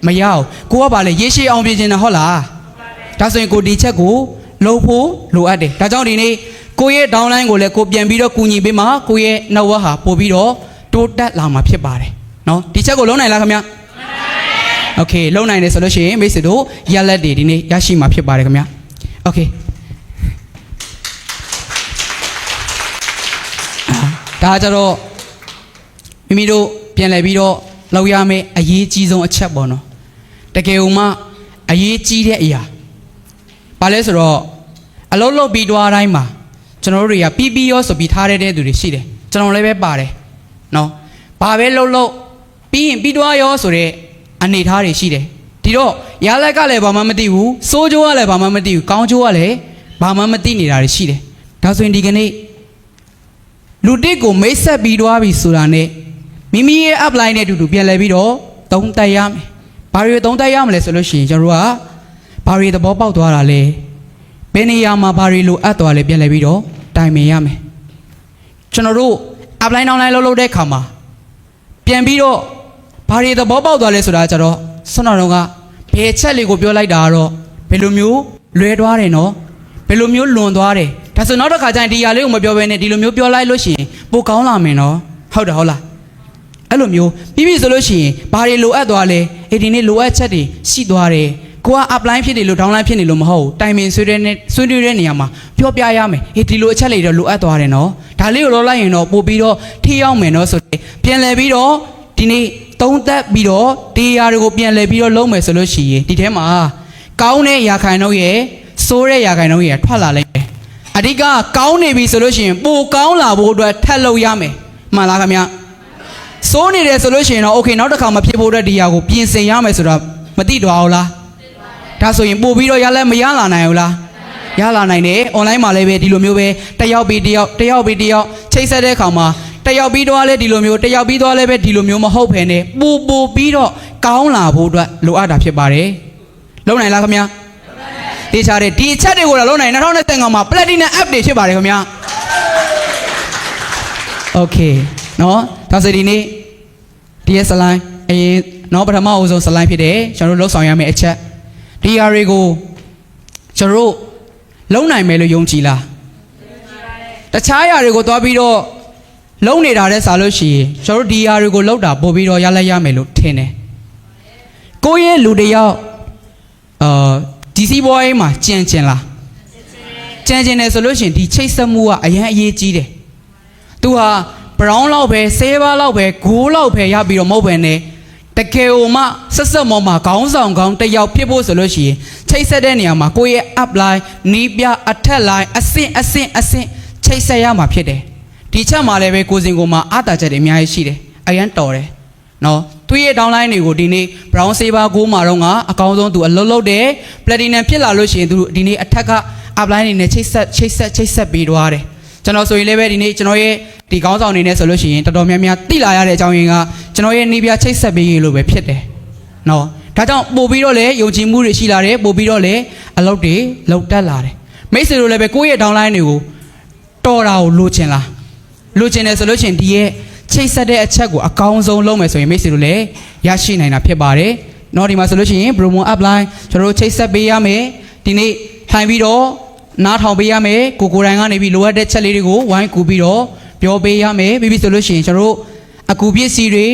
မရဘူးကိုကဘာလဲရေရှည်အောင်ပြင်ချင်တာဟုတ်လားဒါဆိုရင်ကိုဒီချက်ကိုလှုပ်ဖို့လိုအပ်တယ်ဒါကြောင့်ဒီနေ့ကိုရဲ့ downline ကိုလည်းကိုပြန်ပြီးတော့ကူညီပေးမှာကိုရဲ့ network ဟာပို့ပြီးတော့တိုးတက်လာမှာဖြစ်ပါတယ်နော်ဒီချက်ကိုလုံးနိုင်လားခင်ဗျโอเคလုံးနိုင်တယ်ဆိုလို့ရှိရင်မိတ်ဆွေတို့ရလက်တွေဒီနေ့ရရှိမှာဖြစ်ပါတယ်ခင်ဗျโอเคဒါကြတော့မိမိတို့ပြန်လည်ပြီးတော့လောက်ရမယ့်အရေးကြီးဆုံးအချက်ပေါ့နော်တကယ်လို့မှအရေးကြီးတဲ့အရာဘာလဲဆိုတော့အလုံးလုံးပြီးသွားတိုင်းမှာကျွန်တော်တို့တွေကပြီးရောဆိုပြီးထားတဲ့သူတွေရှိတယ်ကျွန်တော်လည်းပဲပါတယ်နော်ဘာပဲလှုပ်ပြီးရင်ပြီးသွားရောဆိုတဲ့အနေထားတွေရှိတယ်ဒီတော့ရလက်ကလည်းဘာမှမသိဘူးစိုးကျိုးကလည်းဘာမှမသိဘူးကောင်းကျိုးကလည်းဘာမှမသိနေတာတွေရှိတယ်ဒါဆိုရင်ဒီကနေ့လူတစ်ကိုမိတ်ဆက်ပြီးသွားပြီဆိုတာနဲ့မိမိရဲ့ upline နဲ့အတူတူပြန်လဲပြီးတော့သုံးသပ်ရမယ်။ဘာတွေသုံးသပ်ရမလဲဆိုလို့ရှိရင်ကျွန်တော်တို့ကဘာတွေသဘောပေါက်သွားတာလဲ။ဘယ်နေရာမှာဘာတွေလိုအပ်သွားလဲပြန်လဲပြီးတော့တိုင်ပင်ရမယ်။ကျွန်တော်တို့ upline downline လုပ်တဲ့အခါမှာပြန်ပြီးတော့ဘာတွေသဘောပေါက်သွားလဲဆိုတာကျတော့ဆွမ်းတော်တို့ကဘယ်ချက်လေးကိုပြောလိုက်တာကတော့ဘယ်လိုမျိုးလွဲသွားတယ်နော်။ဘယ်လိုမျိုးလွန်သွားတယ်။ဒါဆိုနောက်တစ်ခါကျရင်ဒီຢာလေးကိုမပြောဘဲနဲ့ဒီလိုမျိုးပြောလိုက်လို့ရှိရင်ပိုကောင်းလာမယ်နော်။ဟုတ်တယ်ဟုတ်လား။အဲ့လိုမျိုးပြီးပြီဆိုလို့ရှိရင်ဘာတွေလိုအပ်သွားလဲဒီနေ့လိုအပ်ချက်တွေရှိသွားတယ်ကိုက upline ဖြစ်နေလို့ downline ဖြစ်နေလို့မဟုတ်ဘူးတိုင်ပင်ဆွေးတဲ့နေရာမှာပြောပြရမယ်ဒီလိုအချက်တွေတော့လိုအပ်သွားတယ်နော်ဒါလေးကိုလောလိုက်ရင်တော့ပို့ပြီးတော့ထိရောက်မယ်နော်ဆိုတော့ပြန်လဲပြီးတော့ဒီနေ့သုံးသက်ပြီးတော့ဒီຢာတွေကိုပြန်လဲပြီးတော့လုံးမယ်ဆိုလို့ရှိရင်ဒီထဲမှာကောင်းတဲ့ຢာခိုင်နှုန်းရဲ့စိုးတဲ့ຢာခိုင်နှုန်းရဲ့ထွက်လာလိမ့်မယ် အဓိကကောင်းနေပြီဆိုလို့ရှိရင်ပိုကောင်းလာဖို့အတွက်ထပ်လုပ်ရမယ်မှန်လားခင်ဗျာစိုးနေတယ်ဆိုလို့ရှိရင်တော့โอเคနောက်တစ်ခါမဖြစ်ဖို့အတွက်ဒီဟာကိုပြင်ဆင်ရမယ်ဆိုတော့မသိတော့ဘူးလားဒါဆိုရင်ပို့ပြီးတော့ရလဲမရလာနိုင်ဘူးလားရလာနိုင်တယ် online မှာလည်းပဲဒီလိုမျိုးပဲတယောက်ပြီးတယောက်ချိတ်ဆက်တဲ့အခါမှာတယောက်ပြီးတော့လည်းဒီလိုမျိုးတယောက်ပြီးတော့လည်းပဲဒီလိုမျိုးမဟုတ်ဘဲနဲ့ပို့ပြီးတော့ကောင်းလာဖို့အတွက်လိုအပ်တာဖြစ်ပါတယ်လုံနိုင်လားခင်ဗျာတေချာတယ်ဒီအချက်တွေကိုတော့လုံနိုင်2025မှာ Platinum App တွေဖြစ်ပါတယ်ခင်ဗျာ Okay နော်ဒါဆိုဒီနေ့ဒီရဲ့ slide အရင်နော်ပထမအဦးဆုံး slide ဖြစ်တယ်ကျွန်တော်တို့လောက်ဆောင်ရမယ့်အချက်ဒီဟာတွေကိုကျွန်တော်တို့လုံနိုင်မယ်လို့ယုံကြည်လားတခြားຢာတွေကိုသွားပြီးတော့လုံနေတာတဲ့စားလို့ရှိရင်ကျွန်တော်တို့ဒီຢာတွေကိုလောက်တာပို့ပြီးတော့ရလိုက်ရမယ်လို့ထင်တယ်ကိုယ့်ရဲ့လူတယောက်ဒီစီးပွားရေးမှာကြံလားကြံတယ်ဆိုလို့ရှိရင်ဒီချိတ်ဆက်မှုကအရင်အရေးကြီးတယ်သူဟာ brown လောက်ပဲ7လောက်ပဲ9လောက်ပဲရပြီးတော့မဟုတ်ပဲနဲ့တကယ်ကိုမှဆက်မောမှာခေါင်းဆောင်ကောင်းတယောက်ဖြစ်ဖို့ဆိုလို့ရှိရင်ချိတ်ဆက်တဲ့နေရာမှာကိုယ့်ရဲ့ up line နီးပြအထက် line အဆင့်ချိတ်ဆက်ရမှာဖြစ်တယ်ဒီချက်မှာလည်းပဲကိုစင်ကိုမှာအတာချက်တွေအများကြီးရှိတယ်အရန်တော်တယ်နော်သူရဲ့ downline တွေကိုဒီနေ့ brown saber 9မှာတော့ကအကောင်းဆုံးသူအလုံးလုံးတယ် platinum ဖြစ်လာလို့ရှိရင်သူဒီနေ့အထက်က up line တွေနဲ့ချိတ်ဆက်ပြီးတော့ရတယ်ကျွန်တော်ဆိုရင်လည်းပဲဒီနေ့ကျွန်တော်ရဲ့ဒီခေါင်းဆောင်နေနဲ့ဆိုလို့ရှိရင်တော်တော်များများသိလာရတဲ့အကြောင်းရင်းကကျွန်တော်ရဲ့နေပြချိတ်ဆက်ပေးရလို့ပဲဖြစ်တယ်နော်ဒါကြောင့်ပို့ပြီးတော့လေယုံကြည်မှုတွေရှိလာတယ်ပို့ပြီးတော့လေအလုပ်တွေလုပ်တတ်လာတယ်မိတ်ဆွေတို့လည်းပဲကိုယ့်ရဲ့ downline တွေကိုတော်တာကိုလိုချင်လားလိုချင်တယ်ဆိုလို့ရှိရင်ဒီရဲ့ချိတ်ဆက်တဲ့အချက်ကိုအကောင်းဆုံးလုပ်မယ်ဆိုရင်မိတ်ဆွေတို့လည်းရရှိနိုင်တာဖြစ်ပါတယ်နော်ဒီမှာဆိုလို့ရှိရင် promo upline ကျွန်တော်တို့ချိတ်ဆက်ပေးရမယ်ဒီနေ့ထိုင်ပြီးတော့နားထောင်ပေးရမယ်ကိုယ်တိုင်ကနေပြီးလိုအပ်တဲ့ချက်လေးတွေကိုဝိုင်းကူပြီးတော့ပြောပေးရမယ်ပြီးပြီဆိုလို့ရှိရင်ကျွန်တော်တို့အကူပစ္စည်းတွေ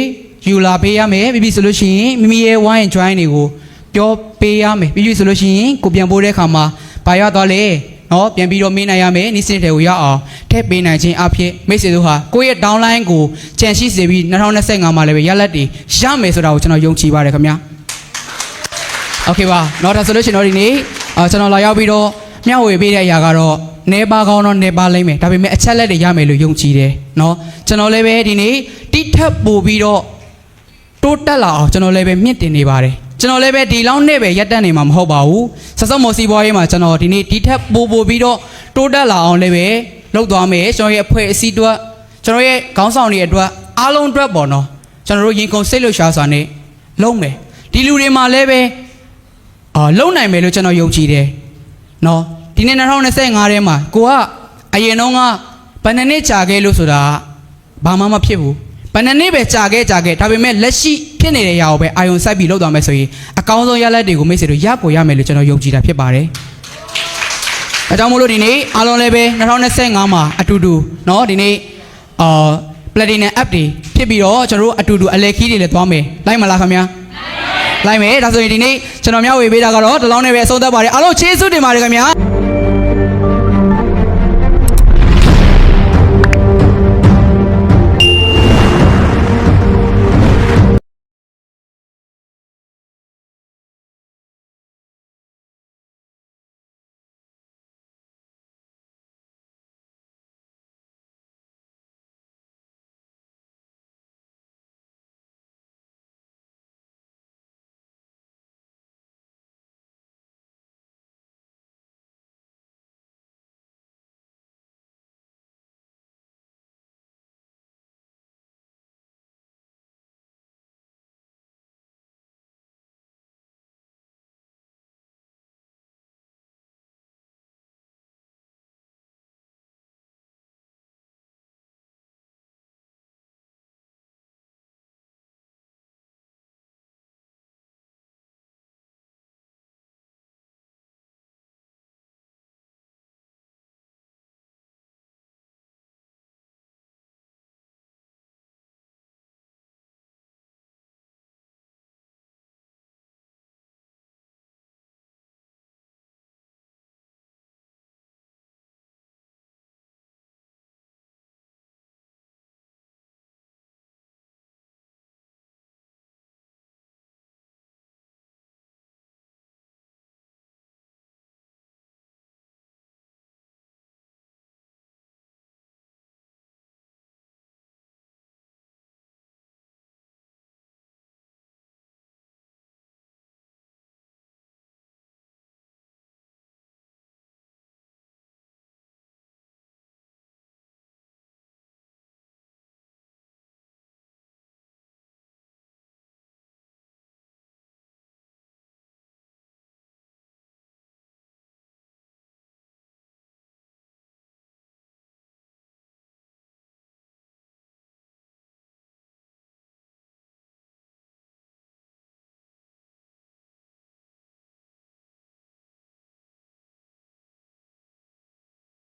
ယူလာပေးရမယ်ပြီးပြီဆိုလို့ရှိရင်မိမိရဲ့ wine join တွေကိုပြောပေးရမယ်ပြီးပြီဆိုလို့ရှိရင်ကိုပြန်ပို့တဲ့အခါမှာဘာရသွားလဲနော်ပြန်ပြီးတော့မေးနိုင်ရမယ်နေ့စဉ်တွေကိုရအောင်ထည့်ပေးနိုင်ခြင်းအဖြစ်မိတ်ဆွေတို့ဟာကိုယ့်ရဲ့ downline ကိုကြံရှိစေပြီး2025မှာလည်းပဲရလက်တွေရမယ်ဆိုတာကိုကျွန်တော်ယုံကြည်ပါတယ်ခင်ဗျာ Okay ပါနော်ဒါဆိုလို့ရှိရင်တော့ဒီနေ့ကျွန်တော်လာရောက်ပြီးတော့မျှဝေပေးတဲ့အရာကတော့နေပါကောင်းတော့နေပါလိမ့်မယ်ဒါပေမဲ့အချက်လက်တွေရမယ်လို့ယုံကြည်တယ်เนาะကျွန်တော်လည်းပဲဒီနေ့တိထပ်ပို့ပြီးတော့တိုးတက်လာအောင်ကျွန်တော်လည်းပဲမြင့်တင်နေပါတယ်ကျွန်တော်လည်းပဲဒီလောက်နဲ့ပဲရက်တက်နေမှာမဟုတ်ပါဘူးဆက်စောမော်စီဘွားရေးမှာကျွန်တော်ဒီနေ့ဒီထပ်ပို့ပြီးတော့တိုးတက်လာအောင်လည်းပဲလုပ်သွားမယ်ကျွန်တော်ရဲ့အဖွဲ့အစည်းအတွက်ကျွန်တော်ရဲ့ခေါင်းဆောင်တွေအတွက်အားလုံးအတွက်ပေါ့နော်ကျွန်တော်တို့ရင်ကုန်စိတ်လှုပ်ရှားစွာနဲ့လုပ်မယ်ဒီလူတွေမှာလည်းပဲလုံနိုင်မယ်လို့ကျွန်တော်ယုံကြည်တယ်နော်ဒီနေ့2025ထဲမှာကိုကအရင်တော့ကဘယ်နှစ်ကြာခဲ့လို့ဆိုတာဘာမှမဖြစ်ဘူးဘယ်နှစ်ပဲကြာခဲ့ဒါပေမဲ့လက်ရှိဖြစ်နေတဲ့ຢာကိုပဲအာယုံစိုက်ပြီးလုပ်သွားမယ်ဆိုရင်အကောင်းဆုံးရလဒ်တွေကိုမိတ်ဆွေတို့ရကိုရမယ်လို့ကျွန်တော်ယုံကြည်တာဖြစ်ပါတယ်အဲကြောင့်မို့လို့ဒီနေ့အားလုံးလည်းပဲ2025မှာအတူတူเนาะဒီနေ့Platinum App တွေဖြစ်ပြီးတော့ကျွန်တော်တို့အတူတူအလဲခီးတွေလည်းသွားမယ်လိုက်မလားခင်ဗျာလိုက်မယ်ဒါဆိုရင်ဒီနေ့ကျွန်တော်မျှဝေပေးတာကတော့ဒီလောက်နဲ့ပဲအဆုံးသတ်ပါတယ်အားလုံးကျေးဇူးတင်ပါတယ်ခင်ဗျာ